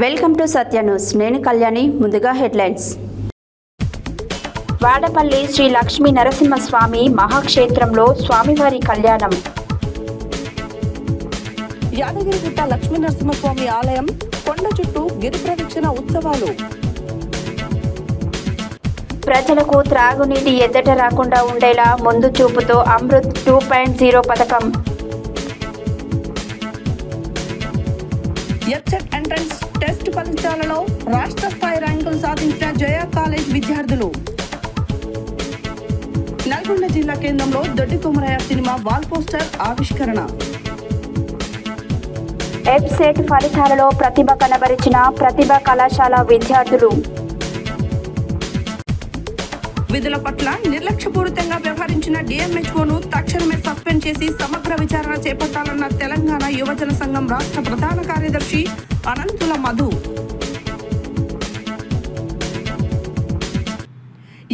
Welcome to Satya news. నేను కళ్యాణి. ముందుగా headlines. Vadapalli Shri Lakshmi Narasimhaswamy మహాక్షేత్రంలో స్వామివారి కళ్యాణం. యాదగిరిగుట్ట లక్ష్మీ నరసింహస్వామి ఆలయం కొండ చుట్టూ గిరి ప్రదక్షిణ ఉత్సవాలు. ప్రజలకు త్రాగునీటి ఎద్దట రాకుండా ఉండేలా ముందు చూపుతో అమృత్ 2.0 పథకం. ఎఫ్సెట్ ఎంట్రన్స్ టెస్ట్ ఫలితాలలో రాష్ట్ర స్థాయి ర్యాంకులు సాధించిన జయా కాలేజ్ విద్యార్థులు. నల్గొండ జిల్లా కేంద్రంలో దొడ్డి కొమరయ్య సినిమా వాల్ పోస్టర్ ఆవిష్కరణ. ఎఫ్సెట్ ఫలితాలలో ప్రతిభ కనబరిచిన ప్రతిభ కళాశాల విద్యార్థులు. విధుల పట్ల నిర్లక్ష్యపూరితంగా వ్యవహరించిన డిఎంహెచ్ఓను తక్షణమే సస్పెండ్ చేసి సమగ్ర విచారణ చేపట్టాలన్న తెలంగాణ యువజన సంఘం రాష్ట్ర ప్రధాన కార్యదర్శి అనంతుల మధు.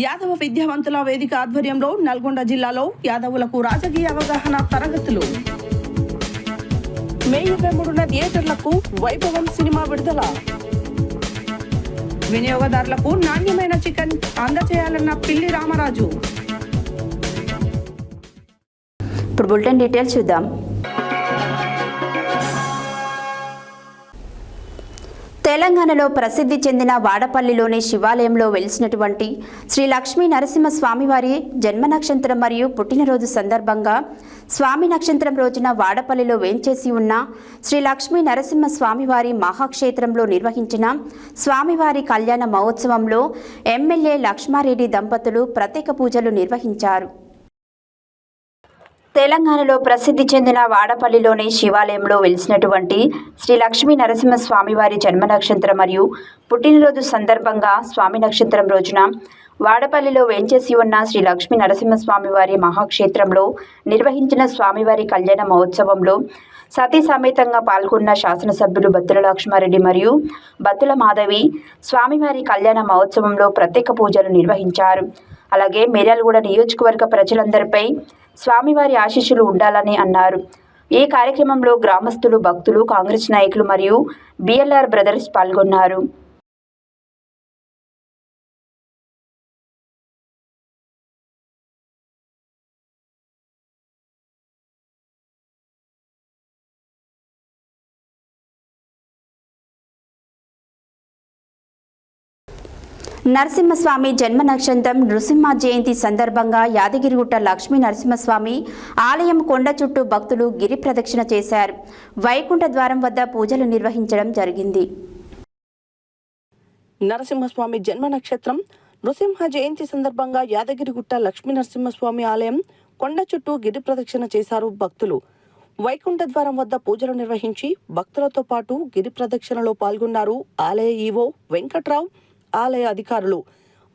యాదవ విద్యావంతుల వేదిక ఆధ్వర్యంలో నల్గొండ జిల్లాలో యాదవులకు రాజకీయ అవగాహన తరగతులు. మే 23న థియేటర్లకు వైభవం సినిమా విడుదల. వినియోగదారులకు నాణ్యమైన చికెన్ అందజేయాలన్న పిల్లి రామరాజు. ఇప్పుడు బులెటిన్ డీటెయిల్స్ చూద్దాం. తెలంగాణలో ప్రసిద్ధి చెందిన వాడపల్లిలోని శివాలయంలో వెలిసినటువంటి శ్రీ లక్ష్మీ నరసింహ స్వామివారి జన్మ నక్షత్రం మరియు పుట్టినరోజు సందర్భంగా స్వామి నక్షత్రం రోజున వాడపల్లిలో వేంచేసి ఉన్న శ్రీ లక్ష్మీ నరసింహ స్వామివారి మహాక్షేత్రంలో నిర్వహించిన స్వామివారి కళ్యాణ మహోత్సవంలో ఎమ్మెల్యే లక్ష్మారెడ్డి దంపతులు ప్రత్యేక పూజలు నిర్వహించారు. తెలంగాణలో ప్రసిద్ధి చెందిన వాడపల్లిలోని శివాలయంలో వెలిసినటువంటి శ్రీ లక్ష్మీ నరసింహ స్వామివారి జన్మ నక్షత్రం మరియు పుట్టినరోజు సందర్భంగా స్వామి నక్షత్రం రోజున వాడపల్లిలో వేంచేసి ఉన్న శ్రీ లక్ష్మీ నరసింహస్వామివారి మహాక్షేత్రంలో నిర్వహించిన స్వామివారి కళ్యాణ మహోత్సవంలో సతీ సమేతంగా పాల్గొన్న శాసనసభ్యులు బత్తుల లక్ష్మారెడ్డి మరియు బత్తుల మాధవి స్వామివారి కళ్యాణ మహోత్సవంలో ప్రత్యేక పూజలు నిర్వహించారు. అలాగే మిర్యాలగూడ నియోజకవర్గ ప్రజలందరిపై స్వామివారి ఆశీస్సులు ఉండాలని అన్నారు. ఈ కార్యక్రమంలో గ్రామస్తులు, భక్తులు, కాంగ్రెస్ నాయకులు మరియు బిఎల్ఆర్ బ్రదర్స్ పాల్గొన్నారు. నరసింహస్వామి జన్మ నక్షత్రం నృసింహ జయంతి సందర్భంగా యాదగిరిగుట్ట లక్ష్మీ నరసింహస్వామి ఆలయం కొండ చుట్టూ భక్తులు గిరి ప్రదక్షిణ చేశారు. వైకుంఠ ద్వారం వద్ద పూజలు నిర్వహించడం జరిగింది. నరసింహస్వామి జన్మ నక్షత్రం నృసింహ జయంతి సందర్భంగా యాదగిరిగుట్ట లక్ష్మీ నరసింహస్వామి ఆలయం కొండ చుట్టూ గిరి ప్రదక్షిణ చేశారు భక్తులు. వైకుంఠ ద్వారం వద్ద పూజలు నిర్వహించి భక్తులతో పాటు గిరి ప్రదక్షిణలో పాల్గొన్నారు ఆలయ ఈవో వెంకట్రావు, ఆలయ అధికారులు.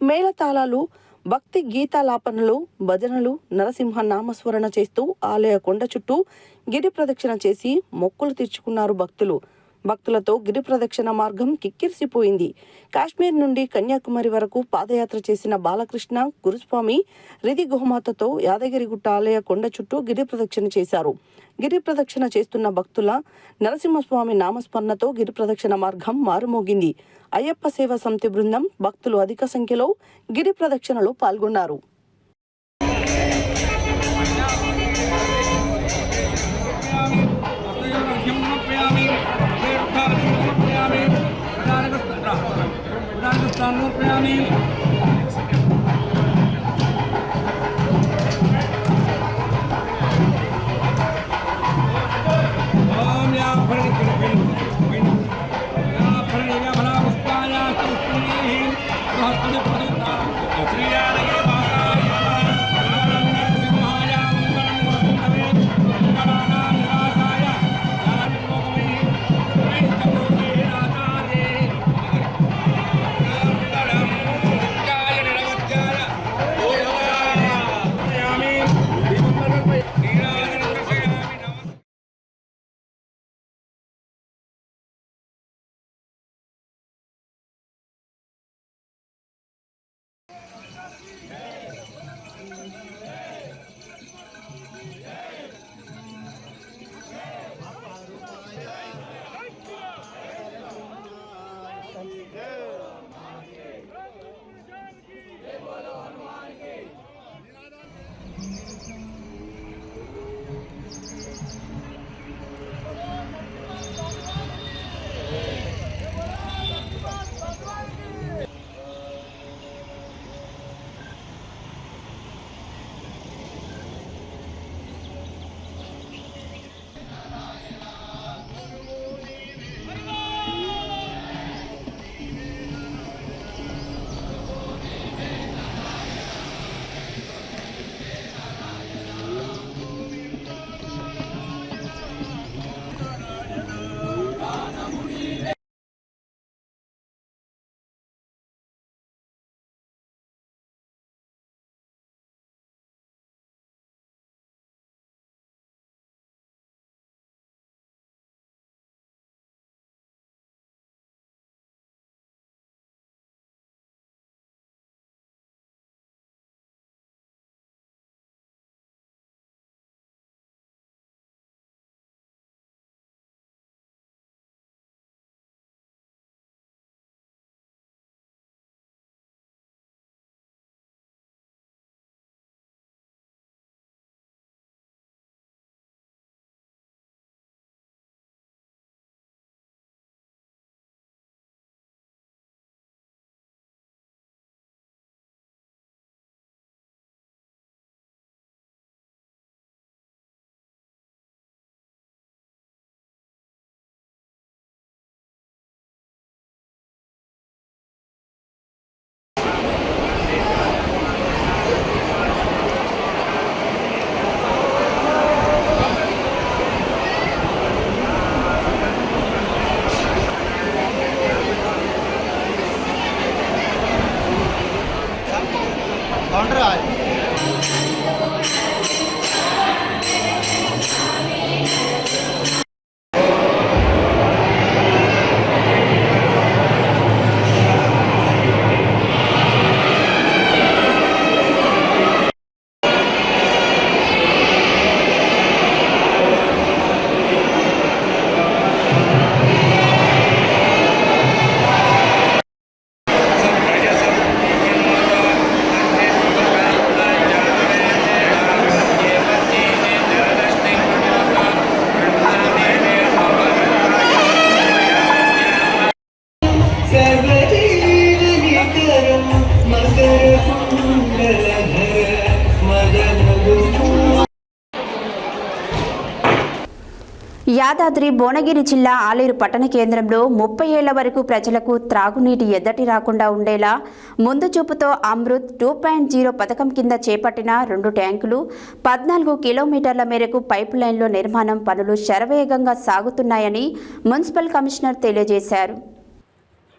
మేళతాళాలు, భక్తి గీతాలాపనలు, భజనలు, నరసింహ నామస్మరణ చేస్తూ ఆలయ కొండ చుట్టూ గిరి ప్రదక్షిణ చేసి మొక్కులు తీర్చుకున్నారు భక్తులు. భక్తులతో గిరి ప్రదక్షిణ మార్గం కిక్కిరిసిపోయింది. కాశ్మీర్ నుండి కన్యాకుమారి వరకు పాదయాత్ర చేసిన బాలకృష్ణ గురుస్వామి రిధి గోమాతతో యాదగిరిగుట్ట ఆలయ కొండ చుట్టూ గిరి ప్రదక్షిణ చేశారు. గిరి ప్రదక్షిణ చేస్తున్న భక్తుల నరసింహస్వామి నామస్మరణతో గిరి ప్రదక్షిణ మార్గం మారుమోగింది. అయ్యప్ప సేవ సమితి బృందం, భక్తులు అధిక సంఖ్యలో గిరి ప్రదక్షిణలో పాల్గొన్నారు. యాదాద్రి భువనగిరి జిల్లా ఆలేరు పట్టణ కేంద్రంలో 30 ఏళ్ల వరకు ప్రజలకు త్రాగునీటి ఎద్దటి రాకుండా ఉండేలా ముందు చూపుతో అమృత్ 2.0 పథకం కింద చేపట్టిన 2 ట్యాంకులు 14 కిలోమీటర్ల మేరకు పైప్ లైన్లో నిర్మాణం పనులు శరవేగంగా సాగుతున్నాయని మున్సిపల్ కమిషనర్ తెలియజేశారు.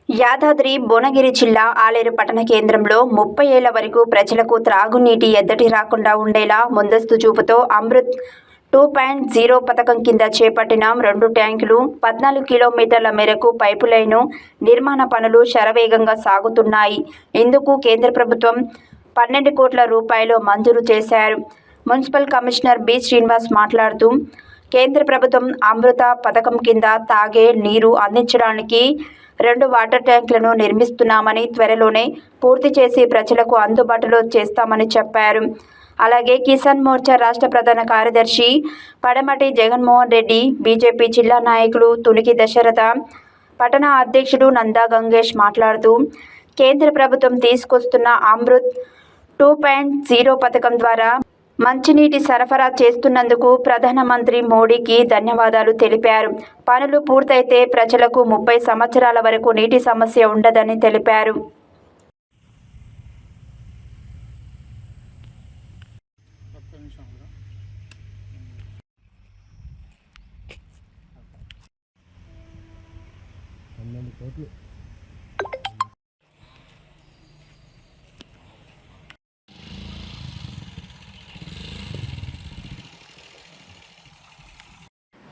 యాదాద్రి భువనగిరి జిల్లా ఆలేరు పట్టణ కేంద్రంలో 30 ఏళ్ల వరకు ప్రజలకు త్రాగునీటి ఎద్దటి రాకుండా ఉండేలా ముందస్తు చూపుతో అమృత్ 2.0 పథకం కింద చేపట్టిన 2 ట్యాంకులు 14 కిలోమీటర్ల మేరకు పైపు లైను నిర్మాణ పనులు శరవేగంగా సాగుతున్నాయి. ఇందుకు కేంద్ర ప్రభుత్వం 12 కోట్ల రూపాయలు మంజూరు చేశారు. మున్సిపల్ కమిషనర్ బి శ్రీనివాస్ మాట్లాడుతూ కేంద్ర ప్రభుత్వం అమృత పథకం కింద తాగే నీరు అందించడానికి 2 వాటర్ ట్యాంకులను నిర్మిస్తున్నామని, త్వరలోనే పూర్తి చేసి ప్రజలకు అందుబాటులో చేస్తామని చెప్పారు. అలాగే కిసాన్ మోర్చా రాష్ట్ర ప్రధాన కార్యదర్శి పడమటి జగన్మోహన్ రెడ్డి, బీజేపీ జిల్లా నాయకులు తునికి దశరథ, పట్టణ అధ్యక్షుడు నందా గంగేష్ మాట్లాడుతూ కేంద్ర ప్రభుత్వం తీసుకొస్తున్న అమృత్ 2.0 పథకం ద్వారా మంచినీటి సరఫరా చేస్తున్నందుకు ప్రధానమంత్రి మోడీకి ధన్యవాదాలు తెలిపారు. పనులు పూర్తయితే ప్రజలకు 30 సంవత్సరాల వరకు నీటి సమస్య ఉండదని తెలిపారు.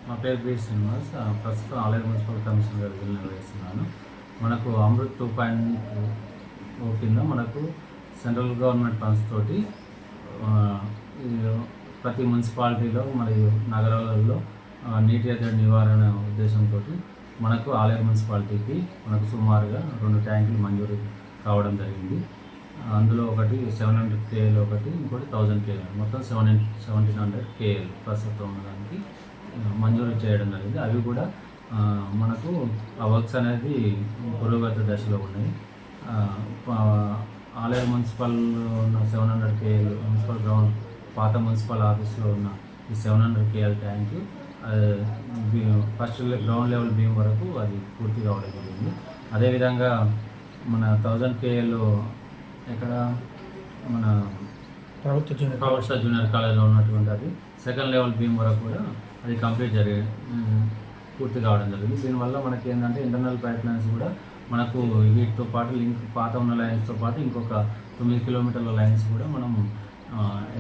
మా పేరు బి శ్రీనివాస్, ప్రస్తుతం ఆలేరు మున్సిపల్ కమిషనర్ గారు నిర్వహిస్తున్నాను. మనకు అమృత్ 2.0 కింద మనకు సెంట్రల్ గవర్నమెంట్ ఫండ్స్ తోటి ప్రతి మున్సిపాలిటీలో మరియు నగరాలలో నీటి ఎద్దడి నివారణ ఉద్దేశంతో మనకు ఆలేరు మున్సిపాలిటీకి మనకు సుమారుగా 2 ట్యాంకులు మంజూరు కావడం జరిగింది. అందులో ఒకటి 700 KL, ఒకటి ఇంకోటి 1000 KL, మొత్తం 1700 KL ప్రస్తుతం ఉన్నదానికి మంజూరు చేయడం జరిగింది. అవి కూడా మనకు ఆ వర్క్స్ అనేది పురోగతి దశలో ఉన్నాయి. ఆలేరు మున్సిపల్ ఉన్న 700 KL మున్సిపల్ గ్రౌండ్ పాత మున్సిపల్ ఆఫీస్లో ఉన్న ఈ 700 KL tank first ground level beam వరకు అది పూర్తి కావడం జరిగింది. అదేవిధంగా మన 1000 KL ఎక్కడ మన ప్రభుత్వ జూనియర్ కాలేజ్లో ఉన్నటువంటి అది సెకండ్ లెవెల్ బీమ్ వరకు కూడా అది కంప్లీట్ పూర్తి కావడం జరిగింది. దీనివల్ల మనకి ఏంటంటే ఇంటర్నల్ పైప్ లైన్స్ కూడా మనకు వీటితో పాటు లింక్ పాత ఉన్న లైన్స్తో పాటు ఇంకొక 9 కిలోమీటర్ల లైన్స్ కూడా మనం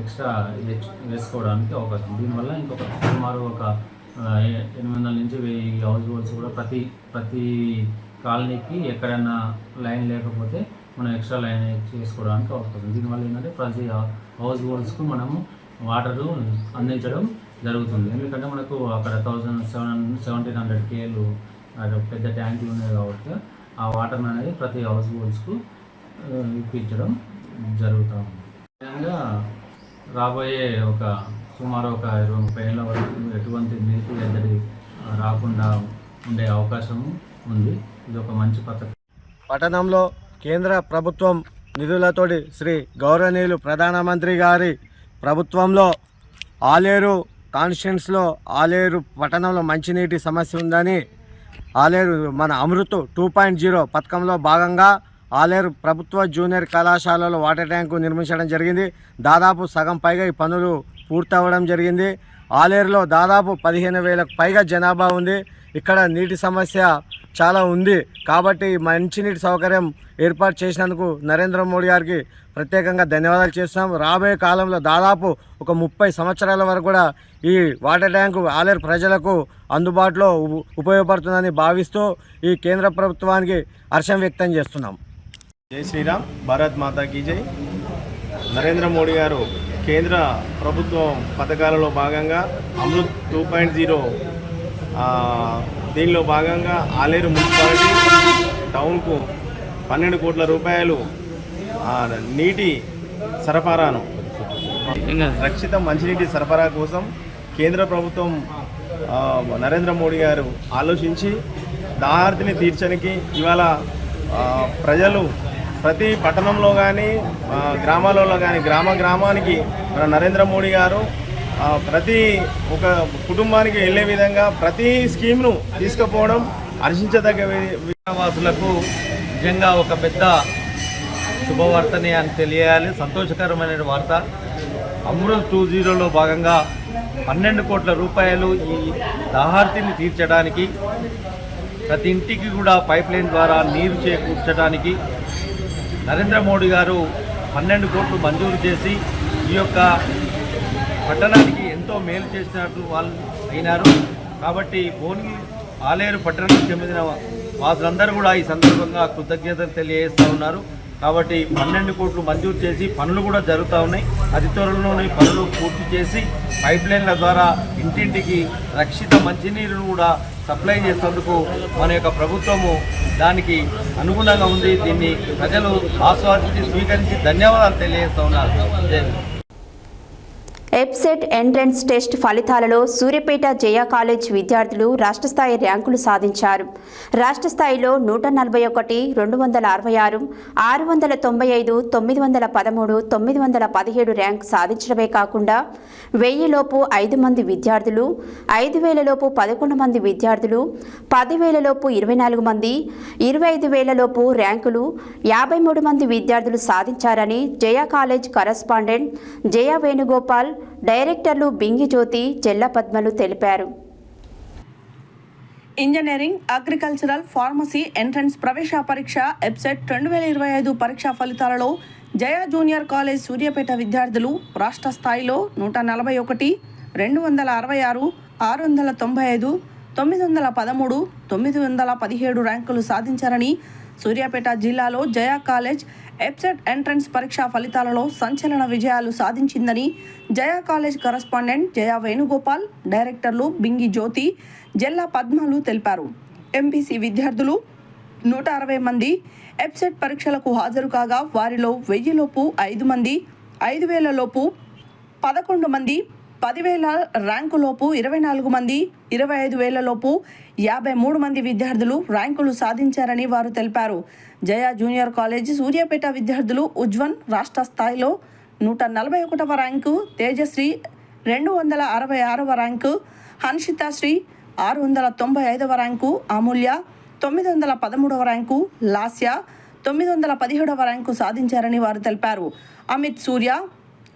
ఎక్స్ట్రా వేసుకోవడానికి అవకాశం. దీనివల్ల ఇంకొక సుమారు ఒక 800 నుంచి 1000 హౌస్ హోల్డ్స్ కూడా ప్రతి కాలనీకి ఎక్కడైనా లైన్ లేకపోతే మనం ఎక్స్ట్రా లైన్ చేసుకోవడానికి అవకాశం. దీనివల్ల ఏంటంటే ప్రతి హౌస్ హోల్డ్స్కు మనము వాటరు అందించడం జరుగుతుంది. ఎందుకంటే మనకు అక్కడ 1700 KL పెద్ద ట్యాంకులు ఉన్నాయి కాబట్టి ఆ వాటర్ అనేది ప్రతి హౌస్ హోల్డ్స్కు ఇప్పించడం జరుగుతుంది. విధంగా రాబోయే సుమారు ఒక 20-30 ఏళ్ళ వరకు ఎటువంటి నీటి ఎద్దడి రాకుండా ఉండే అవకాశం ఉంది. ఇది ఒక మంచి పథకం. పట్టణంలో కేంద్ర ప్రభుత్వం నిధులతోటి శ్రీ గౌరవనీయులు ప్రధానమంత్రి గారి ప్రభుత్వంలో ఆలేరు కాన్స్టిట్యున్సీలో ఆలేరు పట్టణంలో మంచినీటి సమస్య ఉందని ఆలేరు మన అమృత్ 2.0 పథకంలో భాగంగా ఆలేరు ప్రభుత్వ జూనియర్ కళాశాలలో వాటర్ ట్యాంకు నిర్మించడం జరిగింది. దాదాపు సగం పైగా ఈ పనులు పూర్తవ్వడం జరిగింది. ఆలేరులో దాదాపు 15,000కు పైగా జనాభా ఉంది. ఇక్కడ నీటి సమస్య చాలా ఉంది. కాబట్టి మంచినీటి సౌకర్యం ఏర్పాటు చేసినందుకు నరేంద్ర మోడీ గారికి ప్రత్యేకంగా ధన్యవాదాలు చేస్తున్నాం. రాబోయే కాలంలో దాదాపు ఒక 30 సంవత్సరాల వరకు కూడా ఈ వాటర్ ట్యాంకు ఆలేరు ప్రజలకు అందుబాటులో ఉపయోగపడుతుందని భావిస్తూ ఈ కేంద్ర ప్రభుత్వానికి హర్షం వ్యక్తం చేస్తున్నాం. జై శ్రీరామ్, భారత్ మాతా కీ జై. నరేంద్ర మోడీ గారు కేంద్ర ప్రభుత్వం పథకాలలో భాగంగా అమృత్ 2.0 దీనిలో భాగంగా ఆలేరు మున్సిపాలిటీ టౌన్కు 12 కోట్ల రూపాయలు నీటి సరఫరాను రక్షిత మంచినీటి సరఫరా కోసం కేంద్ర ప్రభుత్వం నరేంద్ర మోడీ గారు ఆలోచించి దాహార్తిని తీర్చడానికి ఇవాళ ప్రజలు ప్రతి పట్టణంలో కానీ గ్రామాలలో కానీ గ్రామానికి మన నరేంద్ర మోడీ గారు ప్రతి ఒక కుటుంబానికి వెళ్ళే విధంగా ప్రతి స్కీమ్ను తీసుకుపోవడం హర్షించదగ్గ వాసులకు నిజంగా ఒక పెద్ద శుభవార్తని అని తెలియాలి. సంతోషకరమైన వార్త. అమృత్ 2.0లో భాగంగా 12 కోట్ల రూపాయలు ఈ దాహార్తిని తీర్చడానికి, ప్రతి ఇంటికి కూడా పైప్ లైన్ ద్వారా నీరు చేకూర్చడానికి నరేంద్ర మోడీ గారు 12 కోట్లు మంజూరు చేసి ఈ యొక్క పట్టణానికి ఎంతో మేలు చేసినట్టు వాళ్ళు అయినారు. కాబట్టి భువనగిరి ఆలేరు పట్టణానికి చెందిన వాసులందరూ కూడా ఈ సందర్భంగా కృతజ్ఞతలు తెలియజేస్తూ ఉన్నారు. కాబట్టి 12 కోట్లు మంజూరు చేసి పనులు కూడా జరుగుతూ ఉన్నాయి. అతి త్వరలోనే పనులు పూర్తి చేసి పైప్ లైన్ల ద్వారా ఇంటింటికి రక్షిత మంచినీరును కూడా సప్లై చేసేందుకు మన యొక్క ప్రభుత్వము దానికి అనుగుణంగా ఉంది. దీన్ని ప్రజలు ఆస్వాదించి స్వీకరించి ధన్యవాదాలు తెలియజేస్తూ ఉన్నారు. ఎబ్సెట్ ఎంట్రన్స్ టెస్ట్ ఫలితాలలో సూర్యాపేట జయ కాలేజ్ విద్యార్థులు రాష్ట్ర స్థాయి ర్యాంకులు సాధించారు. రాష్ట్ర స్థాయిలో 141, 266, 695, 913, 917 ర్యాంకు సాధించడమే కాకుండా 1000 లోపు 5 మంది విద్యార్థులు, 5000 లోపు 11 మంది విద్యార్థులు, 10,000 లోపు 24 మంది, 25,000 లోపు ర్యాంకులు 53 మంది విద్యార్థులు సాధించారని జయ కాలేజ్ కరస్పాండెంట్ జయ వేణుగోపాల్, డైరెక్టర్లు బింగి జ్యోతి, చెల్ల పద్మలు తెలిపారు. ఇంజనీరింగ్, అగ్రికల్చరల్, ఫార్మసీ ఎంట్రన్స్ ప్రవేశ పరీక్ష ఎబ్సెట్ 2025 పరీక్షా ఫలితాలలో జయ జూనియర్ కాలేజ్ సూర్యాపేట విద్యార్థులు రాష్ట్ర స్థాయిలో 141, 266, 695, 913, 917 ర్యాంకులు సాధించారని, సూర్యాపేట జిల్లాలో జయ కాలేజ్ ఎబ్సెట్ ఎంట్రన్స్ పరీక్షా ఫలితాలలో సంచలన విజయాలు సాధించిందని జయ కాలేజ్ కరస్పాండెంట్ జయ వేణుగోపాల్, డైరెక్టర్లు బింగి జ్యోతి, జెల్లా పద్మలు తెలిపారు. ఎంపీసీ విద్యార్థులు 160 మంది ఎబ్సెట్ పరీక్షలకు హాజరు కాగా వారిలో 1000 లోపు 5 మంది, 5000 లోపు 11 మంది, 10,000 ర్యాంకు లోపు 24 మంది, 25,000 లోపు 53 మంది విద్యార్థులు ర్యాంకులు సాధించారని వారు తెలిపారు. జయ జూనియర్ కాలేజీ సూర్యాపేట విద్యార్థులు ఉజ్వన్ రాష్ట్ర స్థాయిలో 141వ ర్యాంకు, తేజశ్రీ 266వ ర్యాంకు, హన్షితాశ్రీ 695వ ర్యాంకు, అమూల్య 913వ ర్యాంకు, లాస్య 917వ ర్యాంకు సాధించారని వారు తెలిపారు. అమిత్ సూర్య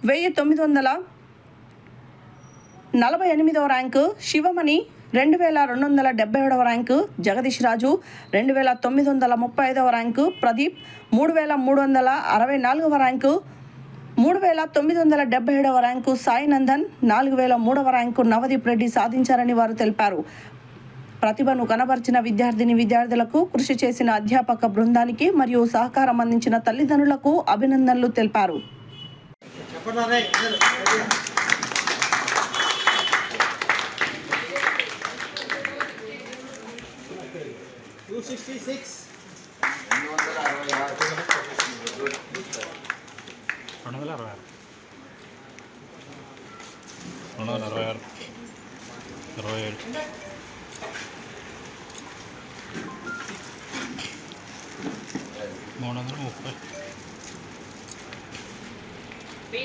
1948వ ర్యాంకు, శివమణి 2277వ ర్యాంకు, జగదీష్ రాజు 2935వ ర్యాంకు, ప్రదీప్ 3364వ ర్యాంకు, 3977వ ర్యాంకు, సాయి నందన్ 4003వ ర్యాంకు, నవదీప్ రెడ్డి సాధించారని వారు తెలిపారు. ప్రతిభను కనబర్చిన విద్యార్థులకు, కృషి చేసిన అధ్యాపక బృందానికి మరియు సహకారం అందించిన తల్లిదండ్రులకు అభినందనలు తెలిపారు.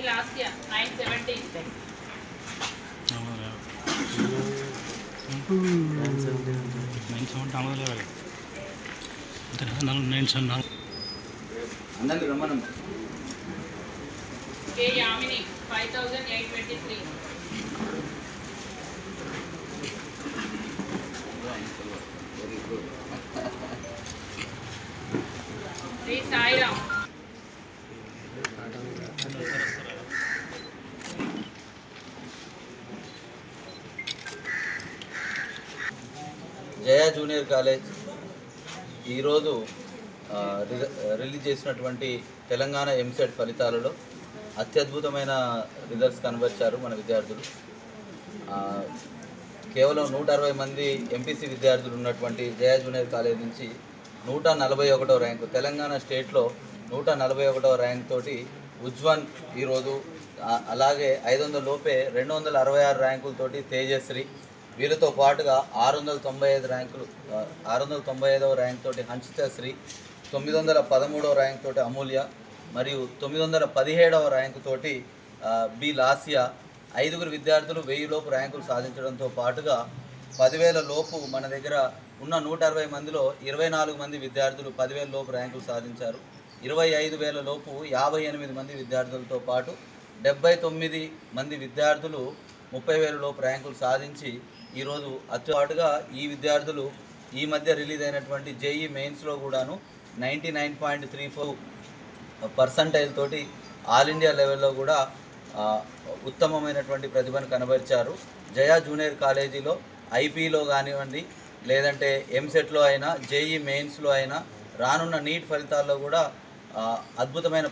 Last year 970. 970 అందరినీ రమ్మనమ్మ. K Yamini 5823. Very good. Sri Sairam. Jaya junior college ఈరోజు రిలీజ్ చేసినటువంటి తెలంగాణ ఎంసెట్ ఫలితాలలో అత్యద్భుతమైన రిజల్ట్స్ కనబరిచారు మన విద్యార్థులు. కేవలం 160 మంది ఎంపీసీ విద్యార్థులు ఉన్నటువంటి జయ జూనియర్ కాలేజ్ నుంచి 141వ ర్యాంకు, తెలంగాణ స్టేట్లో 141వ ర్యాంక్ తోటి ఉజ్వన్ ఈరోజు, అలాగే 500 లోపే 266 ర్యాంకులతోటి తేజశ్రీ, వీరితో పాటుగా 695వ ర్యాంక్ తోటి హంసితశ్రీ, 913వ ర్యాంక్ తోటి అమూల్య మరియు 917వ ర్యాంకు తోటి బి లాస్యా, 5 విద్యార్థులు 1000 లోపు ర్యాంకులు సాధించడంతో పాటుగా 10,000 లోపు మన దగ్గర ఉన్న 160 మందిలో 24 మంది విద్యార్థులు 10,000 లోపు ర్యాంకులు సాధించారు. 25,000 లోపు 58 మంది విద్యార్థులతో పాటు 79 మంది విద్యార్థులు 30,000 లోపు ర్యాంకులు సాధించి ఈరోజు అత్యపాటుగా ఈ విద్యార్థులు ఈ మధ్య రిలీజ్ అయినటువంటి జేఈ మెయిన్స్లో కూడాను 99.34% తోటి ఆల్ ఇండియా లెవెల్లో కూడా ఉత్తమమైనటువంటి ప్రతిభను కనబరిచారు. జయ జూనియర్ కాలేజీలో ఐపీలో కానివ్వండి, లేదంటే ఎంసెట్లో అయినా, జేఈ మెయిన్స్లో అయినా, రానున్న నీట్ ఫలితాల్లో కూడా అద్భుతమైన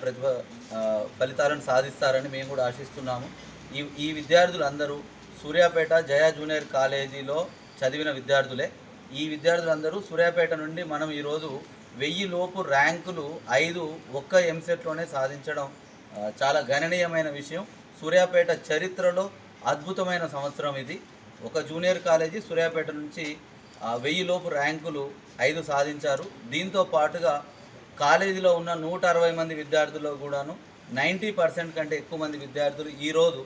ఫలితాలను సాధిస్తారని మేము కూడా ఆశిస్తున్నాము. ఈ విద్యార్థులందరూ సూర్యాపేట జయ జూనియర్ కాలేజీలో చదివిన విద్యార్థులే. ఈ విద్యార్థులందరూ సూర్యాపేట నుండి మనం ఈరోజు 1000 లోపు ర్యాంకులు 5 ఒక్క ఎంసెట్లోనే సాధించడం చాలా గణనీయమైన విషయం. సూర్యాపేట చరిత్రలో అద్భుతమైన సంవత్సరం ఇది. ఒక జూనియర్ కాలేజీ సూర్యాపేట నుంచి 1000 లోపు ర్యాంకులు 5 సాధించారు. దీంతో పాటుగా కాలేజీలో ఉన్న 160 మంది విద్యార్థుల్లో కూడాను 90% కంటే ఎక్కువ మంది విద్యార్థులు ఈరోజు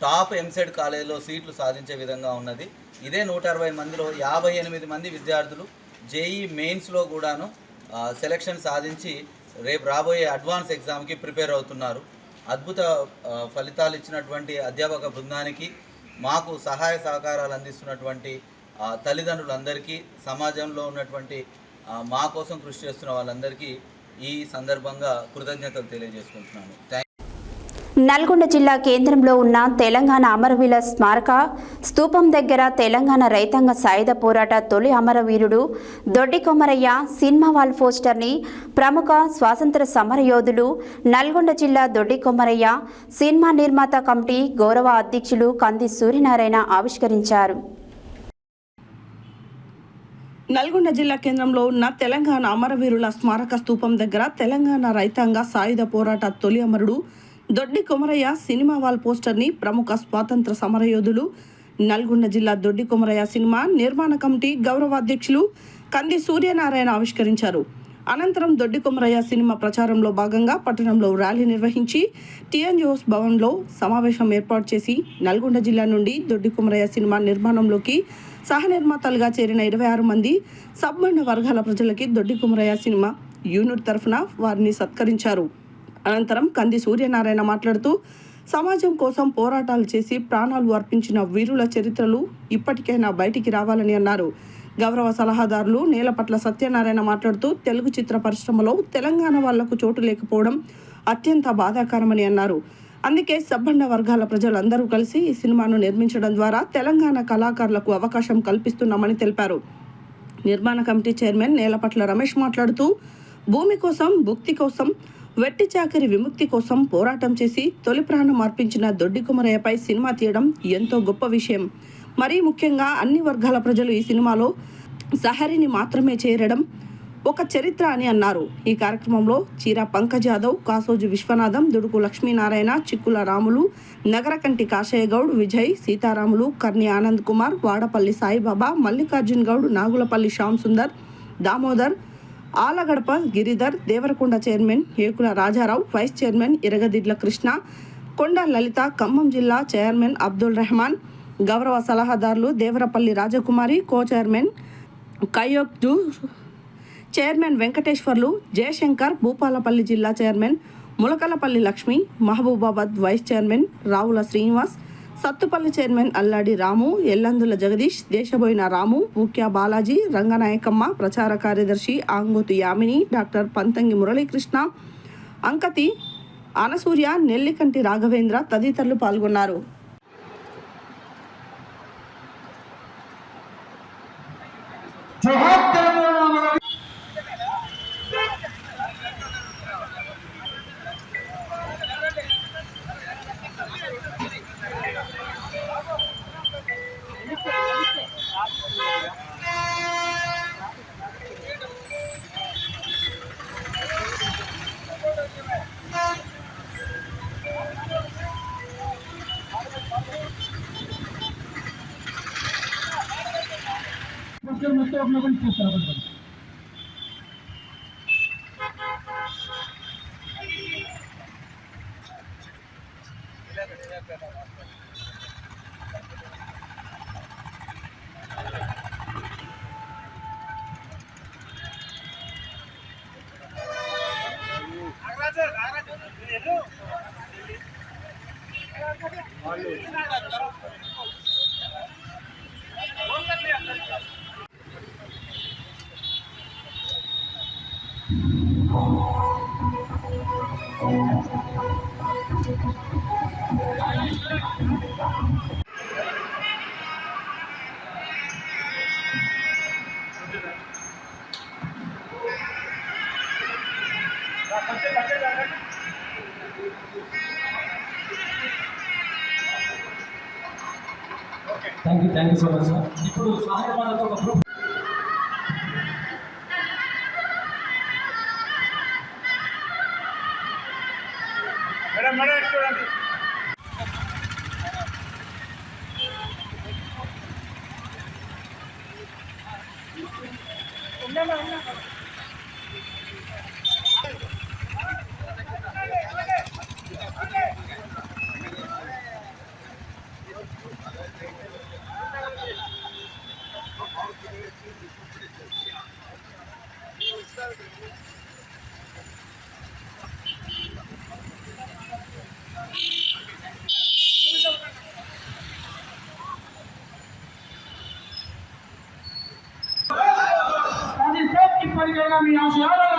టాప్ ఎంసెట్ కాలేజీలో సీట్లు సాధించే విధంగా ఉన్నది. ఇదే 160 మందిలో 58 మంది విద్యార్థులు జేఈ మెయిన్స్లో కూడాను సెలక్షన్ సాధించి రేపు రాబోయే అడ్వాన్స్ ఎగ్జామ్కి ప్రిపేర్ అవుతున్నారు. అద్భుత ఫలితాలు ఇచ్చినటువంటి అధ్యాపక బృందానికి, మాకు సహాయ సహకారాలు అందిస్తున్నటువంటి తల్లిదండ్రులందరికీ, సమాజంలో ఉన్నటువంటి మా కోసం కృషి చేస్తున్న వాళ్ళందరికీ ఈ సందర్భంగా కృతజ్ఞతలు తెలియజేసుకుంటున్నాను. నల్గొండ జిల్లా కేంద్రంలో ఉన్న తెలంగాణ అమరవీరుల స్మారక స్తూపం దగ్గర తెలంగాణ రైతాంగ సాయుధ పోరాట తొలి అమరవీరుడు దొడ్డి కొమరయ్య సినిమా వాల్ పోస్టర్ని ప్రముఖ స్వాతంత్ర సమరయోధులు నల్గొండ జిల్లా దొడ్డి కొమరయ్య సినిమా నిర్మాత కమిటీ గౌరవ అధ్యక్షులు కంది సూర్యనారాయణ ఆవిష్కరించారు. నల్గొండ జిల్లా కేంద్రంలో ఉన్న తెలంగాణ అమరవీరుల స్మారక స్తూపం దగ్గర తెలంగాణ రైతాంగ సాయుధ పోరాట తొలి అమరుడు దొడ్డి కొమరయ్య సినిమా వాల్ పోస్టర్ని ప్రముఖ స్వాతంత్ర సమరయోధులు నల్గొండ జిల్లా దొడ్డి కొమరయ్య సినిమా నిర్మాణ కమిటీ గౌరవ అధ్యక్షులు కంది సూర్యనారాయణ ఆవిష్కరించారు. అనంతరం దొడ్డి కొమరయ్య సినిమా ప్రచారంలో భాగంగా పట్టణంలో ర్యాలీ నిర్వహించి టీఎన్జిఓస్ భవన్లో సమావేశం ఏర్పాటు చేసి నల్గొండ జిల్లా నుండి దొడ్డి కొమరయ్య సినిమా నిర్మాణంలోకి సహనిర్మాతలుగా చేరిన 26 మంది సబ్బండ వర్గాల ప్రజలకి దొడ్డి కొమరయ్య సినిమా యూనిట్ తరఫున వారిని సత్కరించారు. అనంతరం కంది సూర్యనారాయణ మాట్లాడుతూ సమాజం కోసం పోరాటాలు చేసి ప్రాణాలు అర్పించిన వీరుల చరిత్రలు ఇప్పటికైనా బయటికి రావాలని అన్నారు. గౌరవ సలహాదారులు నేలపట్ల సత్యనారాయణ మాట్లాడుతూ తెలుగు చిత్ర పరిశ్రమలో తెలంగాణ వాళ్లకు చోటు లేకపోవడం అత్యంత బాధాకరమని అన్నారు. అందుకే సబ్బండ వర్గాల ప్రజలందరూ కలిసి ఈ సినిమాను నిర్మించడం ద్వారా తెలంగాణ కళాకారులకు అవకాశం కల్పిస్తున్నామని తెలిపారు. నిర్మాణ కమిటీ చైర్మన్ నేలపట్ల రమేష్ మాట్లాడుతూ భూమి కోసం, భుక్తి కోసం, వెట్టి చాకరి విముక్తి కోసం పోరాటం చేసి తొలి ప్రాణం అర్పించిన దొడ్డి కొమరయ్యపై సినిమా తీయడం ఎంతో గొప్ప విషయం. మరీ ముఖ్యంగా అన్ని వర్గాల ప్రజలు ఈ సినిమాలో సహరిని మాత్రమే చేరడం ఒక చరిత్ర అని అన్నారు. ఈ కార్యక్రమంలో Cheera Pankaj Yadav, Kasoju Viswanatham, Duduku Lakshminarayana, Chikkula Ramulu, Nagarakanti Kasaiah Goud, Vijay, Seetharamulu, Karni Anand Kumar, Vadapalli Saibaba, Mallikarjun Goud, Nagulapalli Shyam Sundar, Damodar, Alagadapa Giridhar, Devarakonda chairman Ekula Rajarao, vice chairman Iragadidla Krishna, Konda Lalitha, Khammam జిల్లా చైర్మన్ అబ్దుల్ రెహమాన్, గౌరవ సలహాదారులు దేవరపల్లి రాజకుమారి, కో చైర్మన్ కయ్యోక్జు, చైర్మన్ వెంకటేశ్వర్లు, జయశంకర్, భూపాలపల్లి జిల్లా chairman Mulakalapalli Lakshmi, Mahabubabad vice chairman Ravula Srinivas, Sathupalli chairman Alladi Ramu, ఎల్లందుల Jagadish, Deshaboina రాము, పూక్యా బాలాజీ, రంగనాయకమ్మ, ప్రచార కార్యదర్శి ఆంగోతు యామిని, డాక్టర్ పంతంగి మురళీకృష్ణ, అంకతి అనసూర్య, నెల్లికంటి రాఘవేంద్ర తదితరులు పాల్గొన్నారు. Thank you so much sir. ఇప్పుడు సహాయపడతో ఒక గ్రూప్ చూడండి. మీ ఆశయాలను